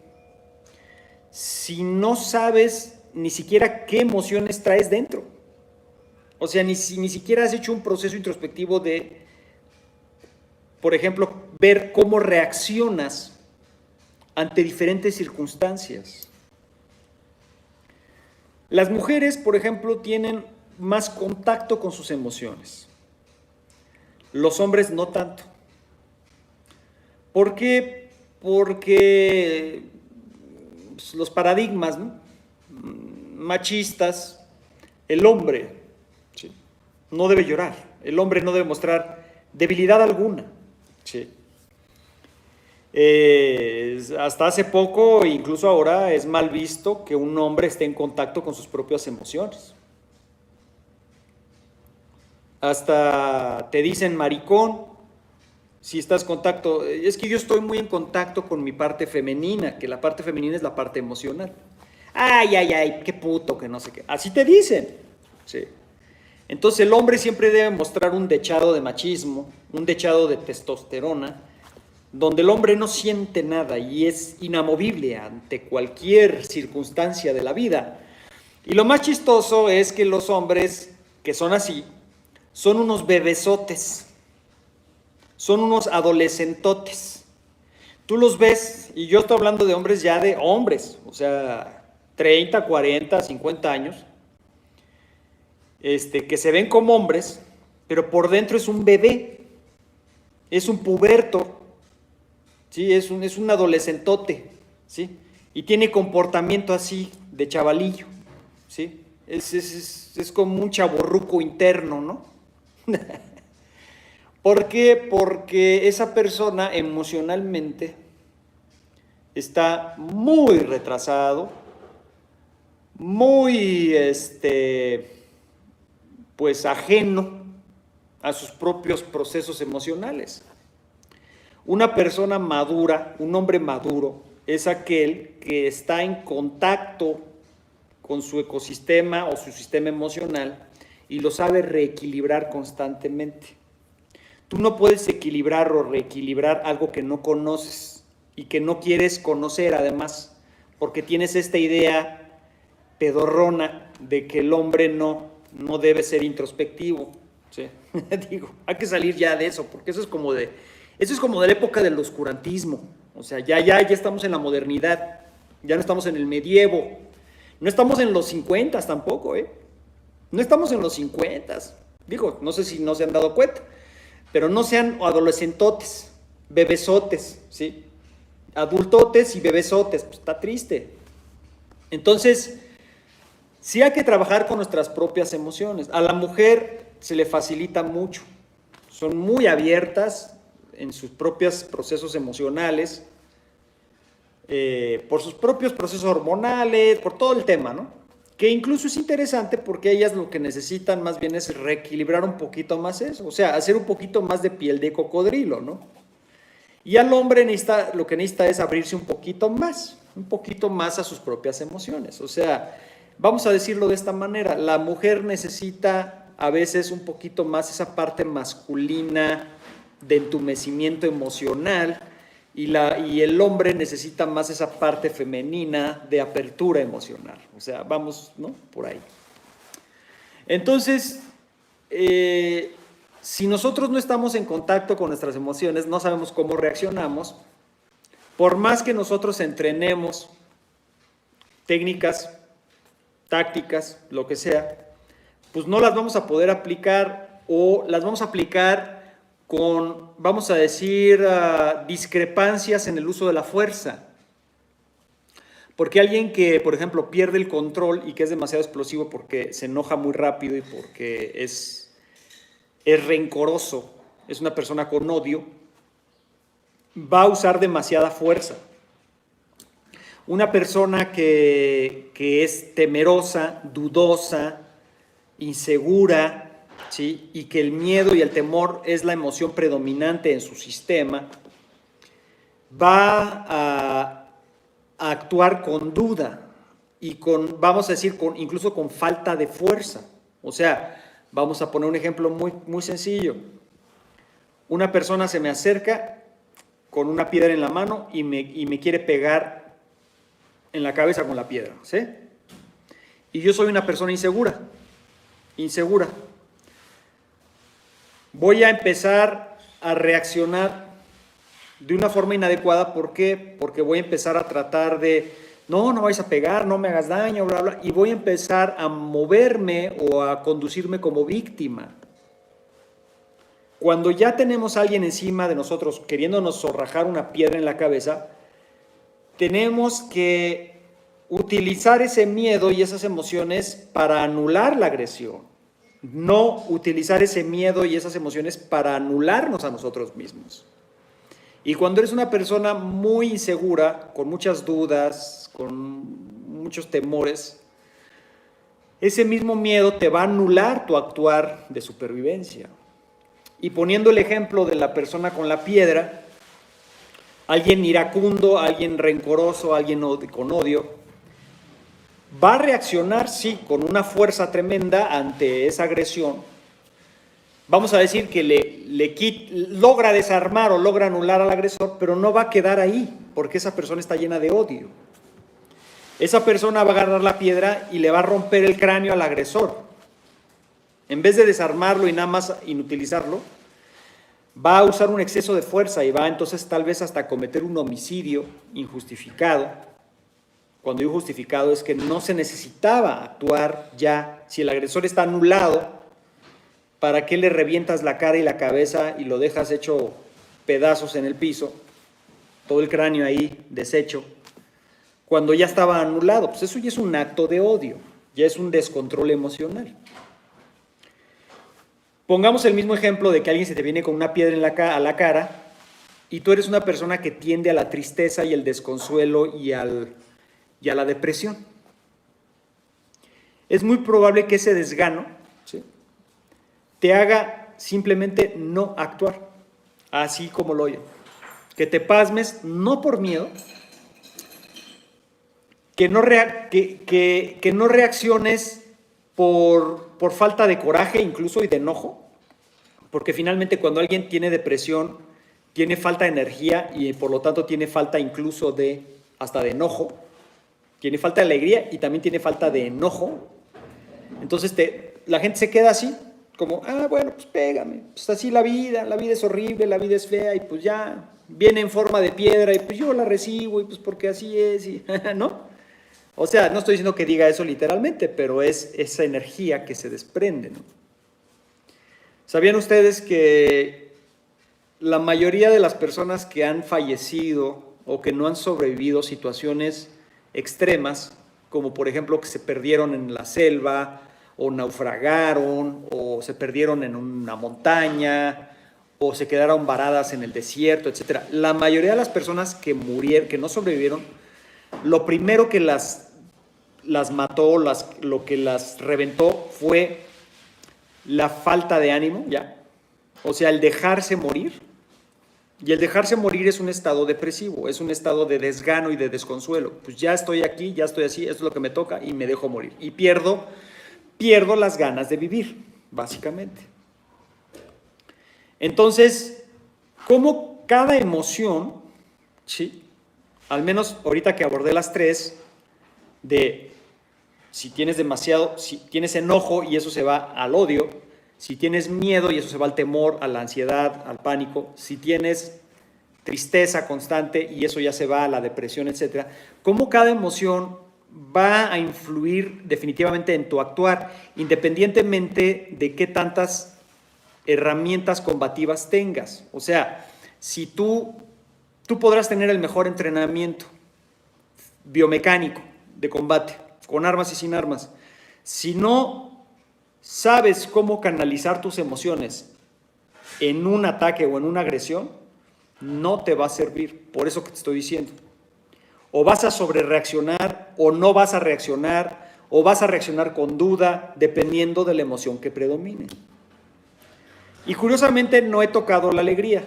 si no sabes ni siquiera qué emociones traes dentro. O sea, ni siquiera has hecho un proceso introspectivo de, por ejemplo, ver cómo reaccionas ante diferentes circunstancias. Las mujeres, por ejemplo, tienen más contacto con sus emociones. Los hombres no tanto. ¿Por qué? Porque los paradigmas, ¿no?, machistas, el hombre, ¿sí?, no debe llorar, el hombre no debe mostrar debilidad alguna, ¿sí? Hasta hace poco, incluso ahora, es mal visto que un hombre esté en contacto con sus propias emociones. Hasta te dicen maricón si estás en contacto. Es que yo estoy muy en contacto con mi parte femenina, que la parte femenina es la parte emocional. Ay, qué puto, que no sé qué. Así te dicen, ¿sí? Entonces el hombre siempre debe mostrar un dechado de machismo, un dechado de testosterona, donde el hombre no siente nada y es inamovible ante cualquier circunstancia de la vida. Y lo más chistoso es que los hombres que son así son unos bebesotes, son unos adolescentotes. Tú los ves, y yo estoy hablando de hombres ya de hombres, o sea, 30, 40, 50 años, que se ven como hombres, pero por dentro es un bebé, es un puberto, ¿sí? Es un adolescentote, ¿sí? Y tiene comportamiento así de chavalillo, ¿sí? Es como un chavorruco interno, ¿no? ¿Por qué? Porque esa persona emocionalmente está muy retrasado, muy, pues ajeno a sus propios procesos emocionales. Una persona madura, un hombre maduro, es aquel que está en contacto con su ecosistema o su sistema emocional y lo sabe reequilibrar constantemente. Tú no puedes equilibrar o reequilibrar algo que no conoces y que no quieres conocer además, porque tienes esta idea pedorrona de que el hombre no debe ser introspectivo. ¿Sí? Digo, hay que salir ya de eso, porque eso es como de la época del oscurantismo. O sea, ya estamos en la modernidad, ya no estamos en el medievo, no estamos en los 50 tampoco, no estamos en los 50. Digo, no sé si no se han dado cuenta, pero no sean adolescentotes, bebesotes, ¿sí? Adultotes y bebesotes, pues está triste. Entonces, sí hay que trabajar con nuestras propias emociones. A la mujer se le facilita mucho, son muy abiertas en sus propios procesos emocionales, por sus propios procesos hormonales, por todo el tema, ¿no? Que incluso es interesante porque ellas lo que necesitan más bien es reequilibrar un poquito más eso, o sea, hacer un poquito más de piel de cocodrilo, ¿no? Y al hombre lo que necesita es abrirse un poquito más a sus propias emociones. O sea, vamos a decirlo de esta manera, la mujer necesita a veces un poquito más esa parte masculina de entumecimiento emocional y el hombre necesita más esa parte femenina de apertura emocional. O sea, vamos, ¿no? Por ahí. Entonces, si nosotros no estamos en contacto con nuestras emociones, no sabemos cómo reaccionamos, por más que nosotros entrenemos técnicas, tácticas, lo que sea, pues no las vamos a poder aplicar o las vamos a aplicar con, vamos a decir, discrepancias en el uso de la fuerza. Porque alguien que, por ejemplo, pierde el control y que es demasiado explosivo porque se enoja muy rápido y porque es rencoroso, es una persona con odio, va a usar demasiada fuerza. Una persona que es temerosa, dudosa, insegura, ¿sí? Y que el miedo y el temor es la emoción predominante en su sistema, va a actuar con duda y con, vamos a decir, incluso con falta de fuerza. O sea, vamos a poner un ejemplo muy, muy sencillo. Una persona se me acerca con una piedra en la mano y me quiere pegar en la cabeza con la piedra, ¿sí? Y yo soy una persona insegura. Voy a empezar a reaccionar de una forma inadecuada. ¿Por qué? Porque voy a empezar a tratar de, no vais a pegar, no me hagas daño, bla, bla, y voy a empezar a moverme o a conducirme como víctima. Cuando ya tenemos a alguien encima de nosotros queriéndonos zorrajar una piedra en la cabeza, tenemos que utilizar ese miedo y esas emociones para anular la agresión. No utilizar ese miedo y esas emociones para anularnos a nosotros mismos. Y cuando eres una persona muy insegura, con muchas dudas, con muchos temores, ese mismo miedo te va a anular tu actuar de supervivencia. Y poniendo el ejemplo de la persona con la piedra, alguien iracundo, alguien rencoroso, alguien con odio, va a reaccionar, sí, con una fuerza tremenda ante esa agresión. Vamos a decir que logra desarmar o logra anular al agresor, pero no va a quedar ahí, porque esa persona está llena de odio. Esa persona va a agarrar la piedra y le va a romper el cráneo al agresor. En vez de desarmarlo y nada más inutilizarlo, va a usar un exceso de fuerza y va entonces tal vez hasta cometer un homicidio injustificado. Cuando digo justificado es que no se necesitaba actuar ya. Si el agresor está anulado, ¿para qué le revientas la cara y la cabeza y lo dejas hecho pedazos en el piso? Todo el cráneo ahí deshecho. Cuando ya estaba anulado, pues eso ya es un acto de odio, ya es un descontrol emocional. Pongamos el mismo ejemplo de que alguien se te viene con una piedra a la cara y tú eres una persona que tiende a la tristeza y el desconsuelo y a la depresión. Es muy probable que ese desgano, ¿sí?, te haga simplemente no actuar, así como lo oyen. Que te pasmes, no por miedo, que no reacciones por falta de coraje incluso y de enojo, porque finalmente cuando alguien tiene depresión, tiene falta de energía y por lo tanto tiene falta incluso hasta de enojo, tiene falta de alegría y también tiene falta de enojo. Entonces la gente se queda así, como, bueno, pues pégame, pues así la vida es horrible, la vida es fea y pues ya viene en forma de piedra y pues yo la recibo y pues porque así es, y, ¿no? O sea, no estoy diciendo que diga eso literalmente, pero es esa energía que se desprende, ¿no? ¿Sabían ustedes que la mayoría de las personas que han fallecido o que no han sobrevivido situaciones extremas, como por ejemplo que se perdieron en la selva, o naufragaron, o se perdieron en una montaña, o se quedaron varadas en el desierto, etc.? La mayoría de las personas que murieron, que no sobrevivieron, lo primero que las mató, lo que las reventó fue la falta de ánimo, ¿ya? O sea, el dejarse morir. Y el dejarse morir es un estado depresivo, es un estado de desgano y de desconsuelo. Pues ya estoy aquí, ya estoy así, esto es lo que me toca y me dejo morir. Y pierdo las ganas de vivir, básicamente. Entonces, como cada emoción, ¿sí?, al menos ahorita que abordé las tres, de si tienes enojo y eso se va al odio, si tienes miedo y eso se va al temor, a la ansiedad, al pánico, si tienes tristeza constante y eso ya se va a la depresión, etc. Cómo cada emoción va a influir definitivamente en tu actuar, independientemente de qué tantas herramientas combativas tengas. O sea, si tú podrás tener el mejor entrenamiento biomecánico de combate, con armas y sin armas. Si no sabes cómo canalizar tus emociones en un ataque o en una agresión, no te va a servir. Por eso que te estoy diciendo. O vas a sobrereaccionar o no vas a reaccionar, o vas a reaccionar con duda, dependiendo de la emoción que predomine. Y curiosamente no he tocado la alegría.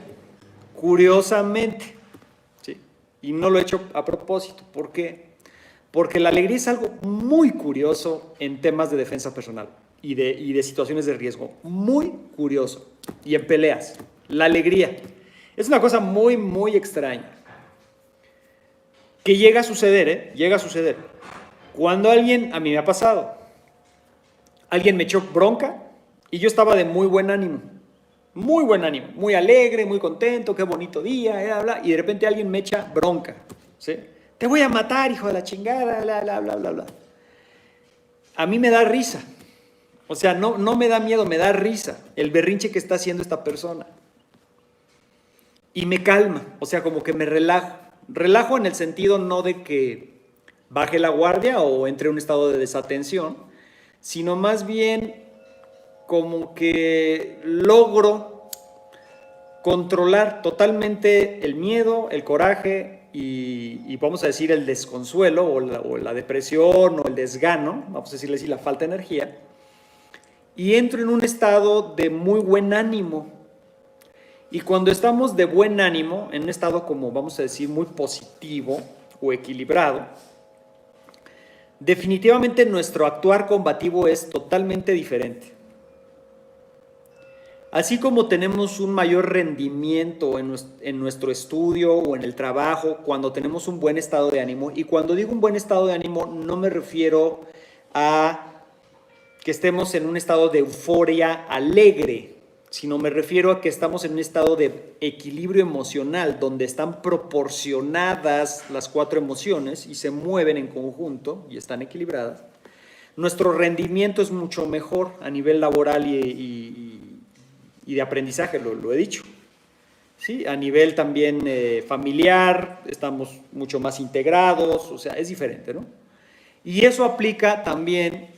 Curiosamente. ¿Sí? Y no lo he hecho a propósito. ¿Por qué? Porque la alegría es algo muy curioso en temas de defensa personal y de situaciones de riesgo. Muy curioso. Y en peleas. La alegría es una cosa muy, muy extraña. Que llega a suceder, Llega a suceder. Cuando a mí me ha pasado, alguien me echó bronca y yo estaba de muy buen ánimo. Muy buen ánimo, muy alegre, muy contento, qué bonito día, bla, bla, y de repente alguien me echa bronca, ¿sí? Te voy a matar, hijo de la chingada, bla, bla, bla, bla, bla. A mí me da risa. O sea, no me da miedo, me da risa el berrinche que está haciendo esta persona. Y me calma, o sea, como que me relajo. Relajo en el sentido no de que baje la guardia o entre en un estado de desatención, sino más bien como que logro controlar totalmente el miedo, el coraje y vamos a decir el desconsuelo o la depresión o el desgano, vamos a decirle así, la falta de energía, y entro en un estado de muy buen ánimo. Y cuando estamos de buen ánimo, en un estado como vamos a decir muy positivo o equilibrado, definitivamente nuestro actuar combativo es totalmente diferente. Así como tenemos un mayor rendimiento en nuestro estudio o en el trabajo cuando tenemos un buen estado de ánimo, y cuando digo un buen estado de ánimo no me refiero a que estemos en un estado de euforia alegre, sino me refiero a que estamos en un estado de equilibrio emocional, donde están proporcionadas las 4 emociones y se mueven en conjunto y están equilibradas. Nuestro rendimiento es mucho mejor a nivel laboral y de aprendizaje, lo he dicho. ¿Sí? A nivel también familiar, estamos mucho más integrados, o sea, es diferente, ¿no? Y eso aplica también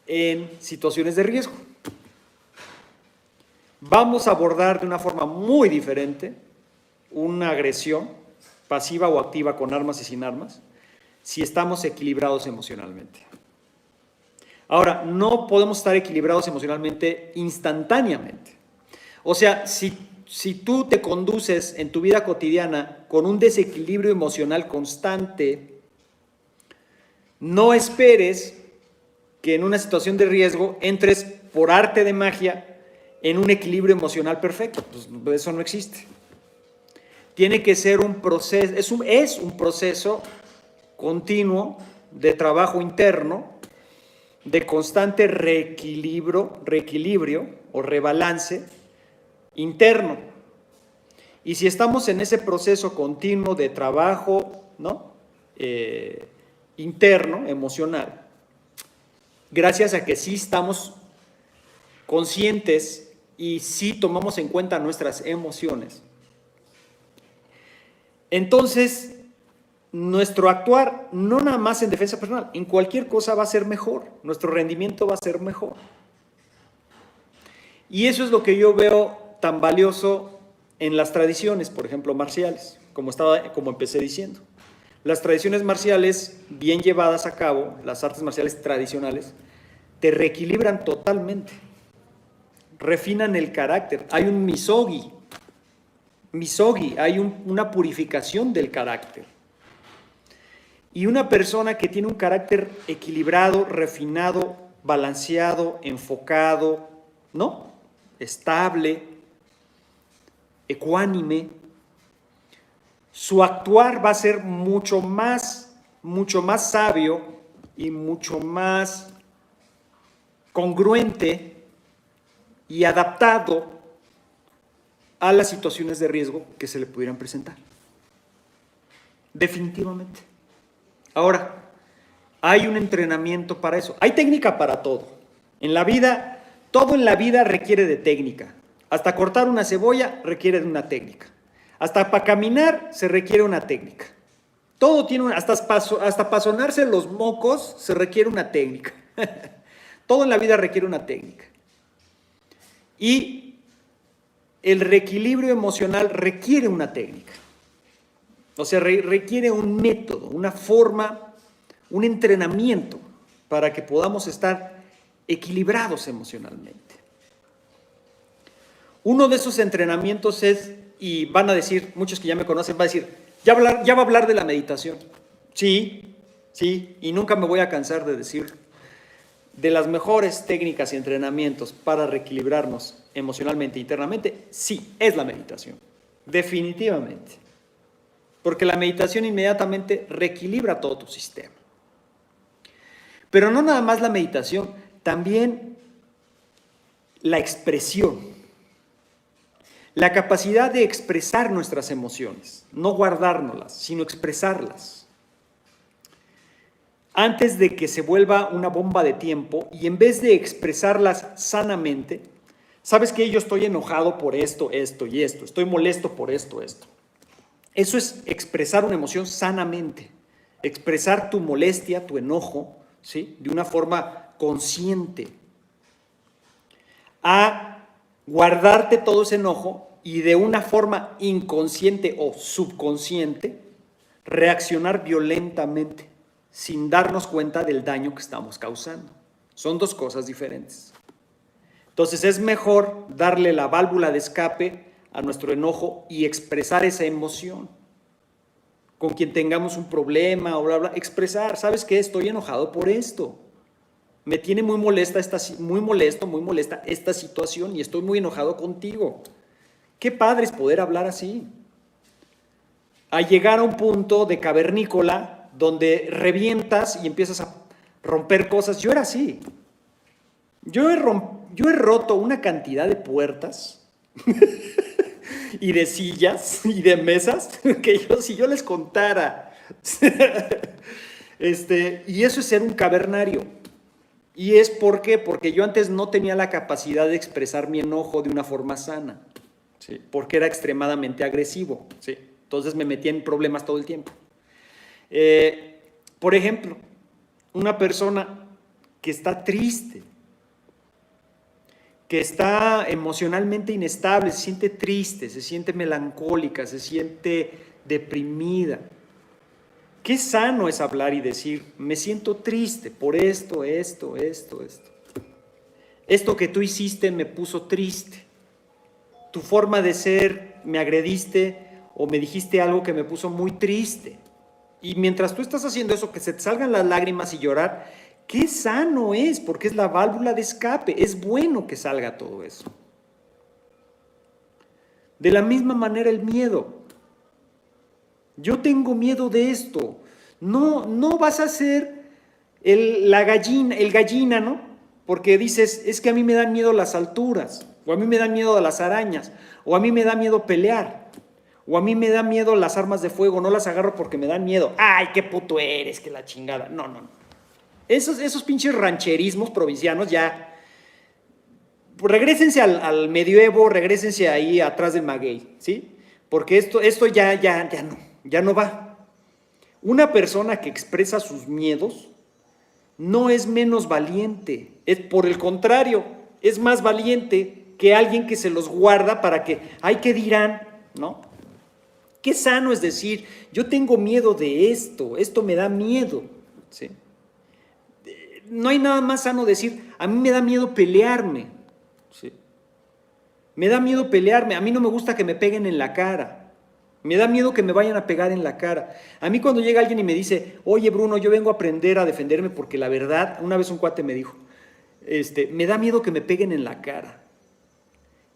en situaciones de riesgo. Vamos a abordar de una forma muy diferente una agresión, pasiva o activa, con armas y sin armas, si estamos equilibrados emocionalmente. Ahora, no podemos estar equilibrados emocionalmente instantáneamente. O sea, si tú te conduces en tu vida cotidiana con un desequilibrio emocional constante, no esperes que en una situación de riesgo entres por arte de magia en un equilibrio emocional perfecto. Pues eso no existe. Tiene que ser un proceso, es un proceso continuo de trabajo interno, de constante reequilibrio o rebalance interno. Y si estamos en ese proceso continuo de trabajo, ¿no? Interno, emocional, gracias a que sí estamos conscientes y sí tomamos en cuenta nuestras emociones, entonces nuestro actuar, no nada más en defensa personal, en cualquier cosa va a ser mejor, nuestro rendimiento va a ser mejor. Y eso es lo que yo veo tan valioso en las tradiciones, por ejemplo, marciales, como empecé diciendo. Las tradiciones marciales bien llevadas a cabo, las artes marciales tradicionales, te reequilibran totalmente, refinan el carácter. Hay un misogi, hay una purificación del carácter. Y una persona que tiene un carácter equilibrado, refinado, balanceado, enfocado, ¿no? Estable, ecuánime, su actuar va a ser mucho más sabio y mucho más congruente y adaptado a las situaciones de riesgo que se le pudieran presentar. Definitivamente. Ahora, hay un entrenamiento para eso. Hay técnica para todo. En la vida, todo en la vida requiere de técnica. Hasta cortar una cebolla requiere de una técnica. Hasta para caminar se requiere una técnica. Todo tiene hasta para sonarse los mocos se requiere una técnica. Todo en la vida requiere una técnica. Y el reequilibrio emocional requiere una técnica. O sea, requiere un método, una forma, un entrenamiento para que podamos estar equilibrados emocionalmente. Uno de esos entrenamientos es, y van a decir, muchos que ya me conocen, van a decir, ya va a hablar de la meditación. Sí, y nunca me voy a cansar de decir, de las mejores técnicas y entrenamientos para reequilibrarnos emocionalmente e internamente, sí, es la meditación, definitivamente. Porque la meditación inmediatamente reequilibra todo tu sistema. Pero no nada más la meditación, también la expresión. La capacidad de expresar nuestras emociones, no guardárnoslas, sino expresarlas. Antes de que se vuelva una bomba de tiempo y en vez de expresarlas sanamente, ¿sabes qué? Yo estoy enojado por esto y esto, estoy molesto por esto. Eso es expresar una emoción sanamente, expresar tu molestia, tu enojo, ¿sí? De una forma consciente. A guardarte todo ese enojo y de una forma inconsciente o subconsciente reaccionar violentamente sin darnos cuenta del daño que estamos causando. Son dos cosas diferentes. Entonces es mejor darle la válvula de escape a nuestro enojo y expresar esa emoción. Con quien tengamos un problema o bla, bla, expresar, ¿sabes qué? Estoy enojado por esto. Me tiene muy molesta esta situación y estoy muy enojado contigo. Qué padre es poder hablar así. A llegar a un punto de cavernícola donde revientas y empiezas a romper cosas. Yo era así. Yo he roto una cantidad de puertas y de sillas y de mesas, que si yo les contara. Y eso es ser un cavernario. ¿Y es por qué? Porque yo antes no tenía la capacidad de expresar mi enojo de una forma sana, ¿sí? Porque era extremadamente agresivo, ¿sí? Entonces me metía en problemas todo el tiempo. Por ejemplo, una persona que está triste, que está emocionalmente inestable, se siente triste, se siente melancólica, se siente deprimida. Qué sano es hablar y decir, me siento triste por esto. Esto que tú hiciste me puso triste. Tu forma de ser, me agrediste o me dijiste algo que me puso muy triste. Y mientras tú estás haciendo eso, que se te salgan las lágrimas y llorar, qué sano es, porque es la válvula de escape. Es bueno que salga todo eso. De la misma manera el miedo. Yo tengo miedo de esto. No vas a ser el gallina, ¿no? Porque dices, es que a mí me dan miedo las alturas, o a mí me dan miedo las arañas, o a mí me da miedo pelear, o a mí me da miedo las armas de fuego, no las agarro porque me dan miedo. ¡Ay, qué puto eres, que la chingada! No. Esos pinches rancherismos provincianos ya... Regrésense al medioevo, regrésense ahí atrás del maguey, ¿sí? Porque esto ya no va. Una persona que expresa sus miedos no es menos valiente, es por el contrario, es más valiente que alguien que se los guarda para que, ay, ¿qué dirán? ¿No? Qué sano es decir, yo tengo miedo de esto me da miedo, ¿sí? No hay nada más sano decir, a mí me da miedo pelearme, ¿sí? Me da miedo pelearme, a mí no me gusta que me peguen en la cara. Me da miedo que me vayan a pegar en la cara. A mí cuando llega alguien y me dice, oye Bruno, yo vengo a aprender a defenderme porque la verdad, una vez un cuate me dijo, me da miedo que me peguen en la cara.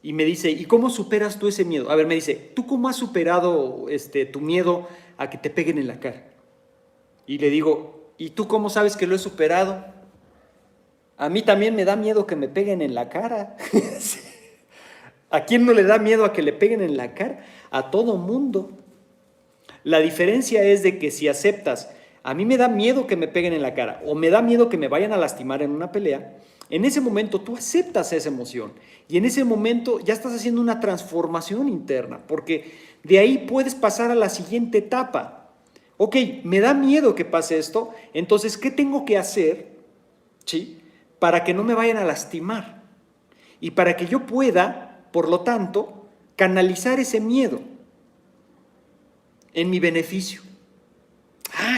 Y me dice, ¿y cómo superas tú ese miedo? A ver, me dice, ¿tú cómo has superado tu miedo a que te peguen en la cara? Y le digo, ¿y tú cómo sabes que lo he superado? A mí también me da miedo que me peguen en la cara. ¿A quién no le da miedo a que le peguen en la cara? A todo mundo. La diferencia es de que si aceptas, a mí me da miedo que me peguen en la cara o me da miedo que me vayan a lastimar en una pelea, en ese momento tú aceptas esa emoción y en ese momento ya estás haciendo una transformación interna, porque de ahí puedes pasar a la siguiente etapa. Ok, me da miedo que pase esto, entonces, ¿qué tengo que hacer, ¿sí?, para que no me vayan a lastimar? Y para que yo pueda, por lo tanto, canalizar ese miedo en mi beneficio.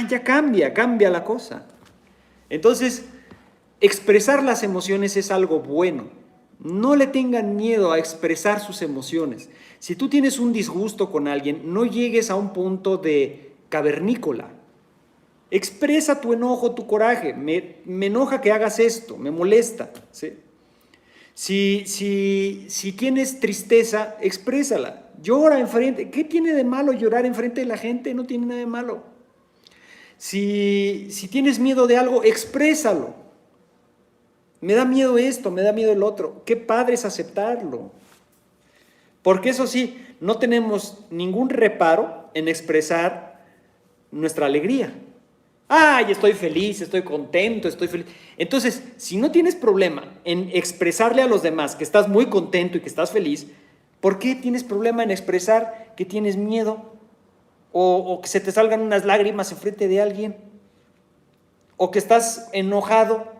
Ya cambia la cosa. Entonces, expresar las emociones es algo bueno. No le tengan miedo a expresar sus emociones. Si tú tienes un disgusto con alguien, no llegues a un punto de cavernícola. Expresa tu enojo, tu coraje. Me enoja que hagas esto, me molesta, ¿sí? Si tienes tristeza, exprésala. Llora enfrente. ¿Qué tiene de malo llorar enfrente de la gente? No tiene nada de malo. Si tienes miedo de algo, exprésalo. Me da miedo esto, me da miedo el otro. Qué padre es aceptarlo. Porque eso sí, no tenemos ningún reparo en expresar nuestra alegría. Estoy feliz, estoy contento, estoy feliz. Entonces, si no tienes problema en expresarle a los demás que estás muy contento y que estás feliz, ¿por qué tienes problema en expresar que tienes miedo? O que se te salgan unas lágrimas enfrente de alguien, o que estás enojado.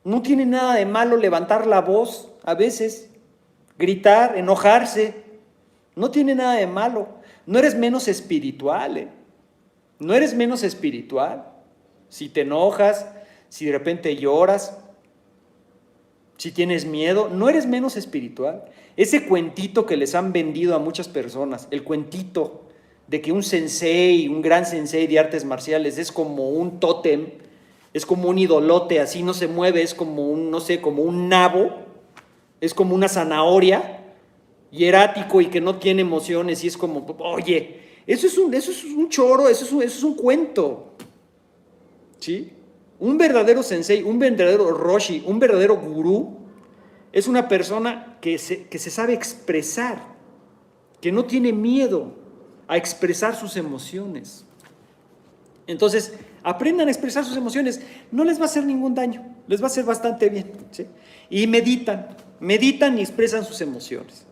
No tiene nada de malo levantar la voz a veces, gritar, enojarse. No tiene nada de malo. No eres menos espiritual, ¿eh? No eres menos espiritual. Si te enojas, si de repente lloras, si tienes miedo, no eres menos espiritual. Ese cuentito que les han vendido a muchas personas, el cuentito de que un sensei, un gran sensei de artes marciales es como un tótem, es como un idolote, así no se mueve, es como un, no sé, como un nabo, es como una zanahoria, hierático y que no tiene emociones y es como, oye, eso es un choro, eso es un cuento, ¿sí? Un verdadero sensei, un verdadero roshi, un verdadero gurú Es una persona que se sabe expresar, que no tiene miedo a expresar sus emociones. Entonces, aprendan a expresar sus emociones, no les va a hacer ningún daño, les va a hacer bastante bien, ¿sí? Y meditan y expresan sus emociones.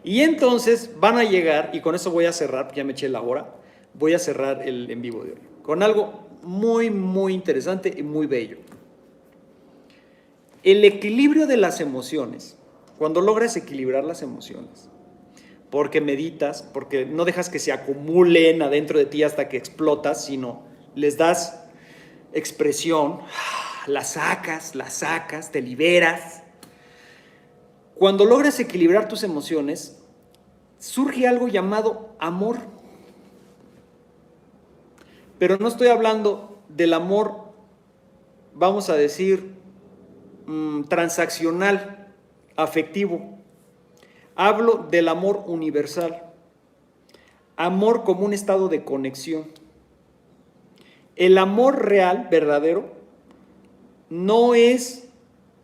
Y entonces van a llegar, y con eso voy a cerrar, porque ya me eché la hora, voy a cerrar el en vivo de hoy, con algo muy, muy interesante y muy bello. El equilibrio de las emociones, cuando logras equilibrar las emociones, porque meditas, porque no dejas que se acumulen adentro de ti hasta que explotas, sino les das expresión, las sacas, te liberas. Cuando logras equilibrar tus emociones, surge algo llamado amor. Pero no estoy hablando del amor, vamos a decir, transaccional, afectivo. Hablo del amor universal. Amor como un estado de conexión. El amor real, verdadero, no es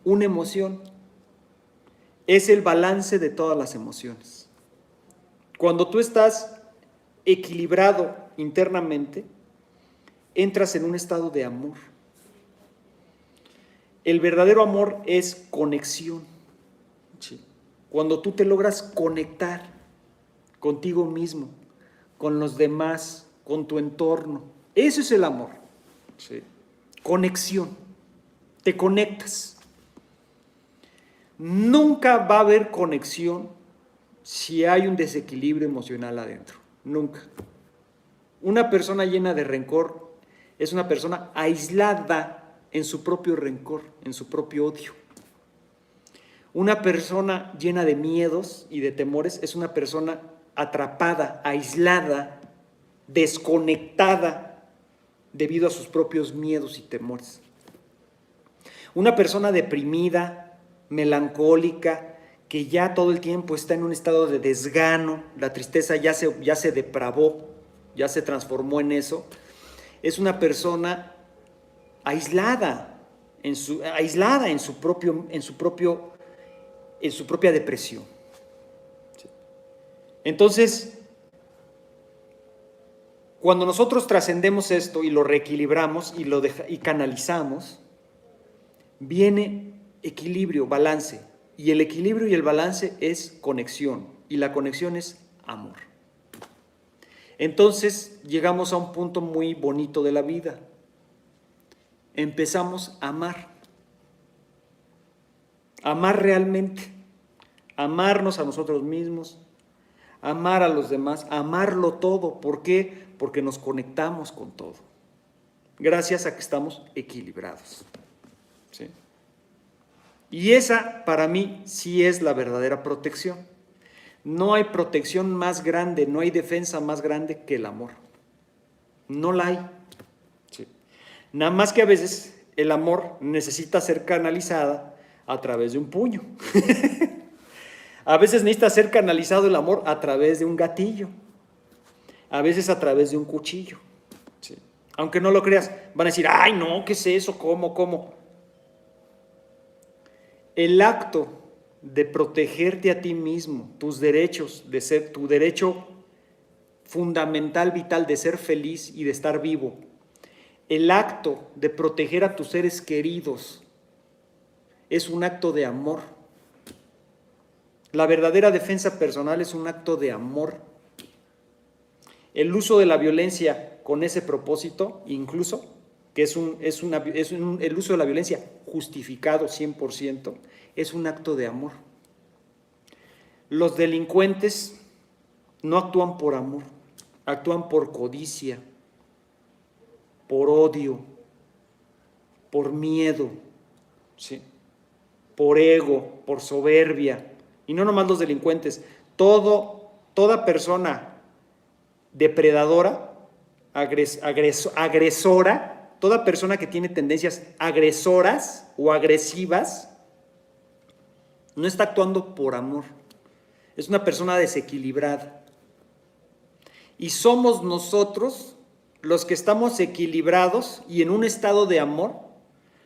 una emoción, es el balance de todas las emociones. Cuando tú estás equilibrado internamente, entras en un estado de amor. El verdadero amor es conexión. ¿Sí? Cuando tú te logras conectar contigo mismo, con los demás, con tu entorno, eso es el amor. ¿Sí? Conexión. Te conectas. Nunca va a haber conexión si hay un desequilibrio emocional adentro. Nunca. Una persona llena de rencor es una persona aislada en su propio rencor, en su propio odio. Una persona llena de miedos y de temores es una persona atrapada, aislada, desconectada debido a sus propios miedos y temores. Una persona deprimida, melancólica, que ya todo el tiempo está en un estado de desgano, la tristeza ya se depravó, ya se transformó en eso, es una persona aislada en su propia depresión. Entonces, cuando nosotros trascendemos esto y lo reequilibramos y canalizamos, viene equilibrio, balance. Y el equilibrio y el balance es conexión. Y la conexión es amor. Entonces llegamos a un punto muy bonito de la vida. Empezamos a amar. Amar realmente. Amarnos a nosotros mismos. Amar a los demás. Amarlo todo. ¿Por qué? Porque nos conectamos con todo. Gracias a que estamos equilibrados. ¿Sí? Y esa, para mí, sí es la verdadera protección. No hay protección más grande, no hay defensa más grande que el amor. No la hay. Sí. Nada más que a veces el amor necesita ser canalizada a través de un puño. A veces necesita ser canalizado el amor a través de un gatillo. A veces a través de un cuchillo. Sí. Aunque no lo creas, van a decir, ay no, ¿qué es eso? ¿Cómo? El acto de protegerte a ti mismo, tus derechos, de ser tu derecho fundamental, vital, de ser feliz y de estar vivo. El acto de proteger a tus seres queridos es un acto de amor. La verdadera defensa personal es un acto de amor. El uso de la violencia con ese propósito, incluso, que el uso de la violencia justificado 100%, es un acto de amor. Los delincuentes no actúan por amor, actúan por codicia, por odio, por miedo, ¿sí? Por ego, por soberbia. Y no nomás los delincuentes, toda persona depredadora, agresora, toda persona que tiene tendencias agresoras o agresivas, no está actuando por amor. Es una persona desequilibrada. Y somos nosotros los que estamos equilibrados y en un estado de amor,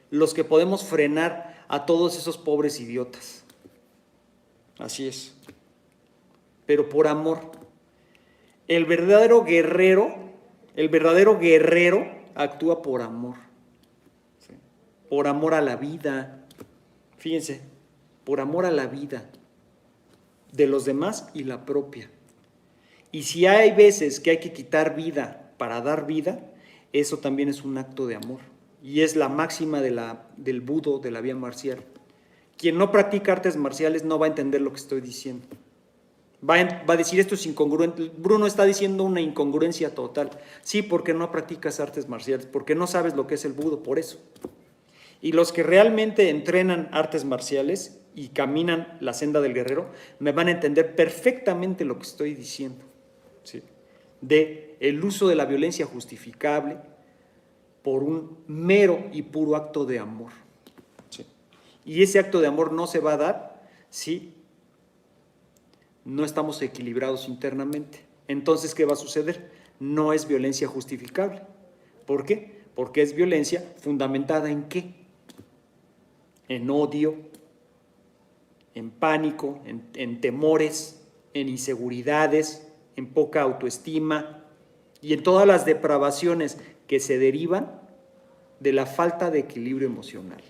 los que podemos frenar a todos esos pobres idiotas. Así es. Pero por amor. El verdadero guerrero actúa por amor. ¿Sí? Por amor a la vida. Fíjense, por amor a la vida de los demás y la propia. Y si hay veces que hay que quitar vida para dar vida, eso también es un acto de amor. Y es la máxima del budo, de la vía marcial. Quien no practica artes marciales no va a entender lo que estoy diciendo. Va a decir esto es incongruente. Bruno está diciendo una incongruencia total. Sí, porque no practicas artes marciales, porque no sabes lo que es el budo, por eso. Y los que realmente entrenan artes marciales y caminan la senda del guerrero, me van a entender perfectamente lo que estoy diciendo. ¿Sí? De el uso de la violencia justificable por un mero y puro acto de amor. ¿Sí? Y ese acto de amor no se va a dar si no estamos equilibrados internamente. Entonces, ¿qué va a suceder? No es violencia justificable. ¿Por qué? Porque es violencia fundamentada ¿en qué? En odio, en pánico, en temores, en inseguridades, en poca autoestima y en todas las depravaciones que se derivan de la falta de equilibrio emocional.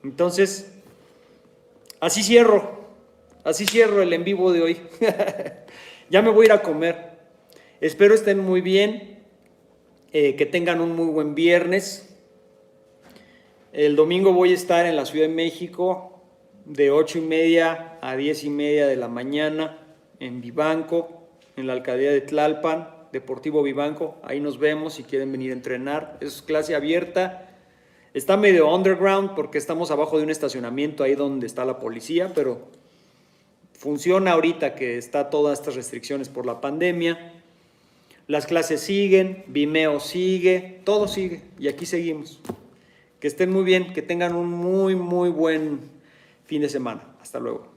Entonces, así cierro el en vivo de hoy. Ya me voy a ir a comer. Espero estén muy bien, que tengan un muy buen viernes. El domingo voy a estar en la Ciudad de México de 8:30 a 10:30 de la mañana en Vivanco, en la alcaldía de Tlalpan, Deportivo Vivanco. Ahí nos vemos si quieren venir a entrenar. Es clase abierta. Está medio underground porque estamos abajo de un estacionamiento ahí donde está la policía, pero funciona ahorita que está todas estas restricciones por la pandemia. Las clases siguen, Vimeo sigue, todo sigue y aquí seguimos. Que estén muy bien, que tengan un muy, muy buen fin de semana. Hasta luego.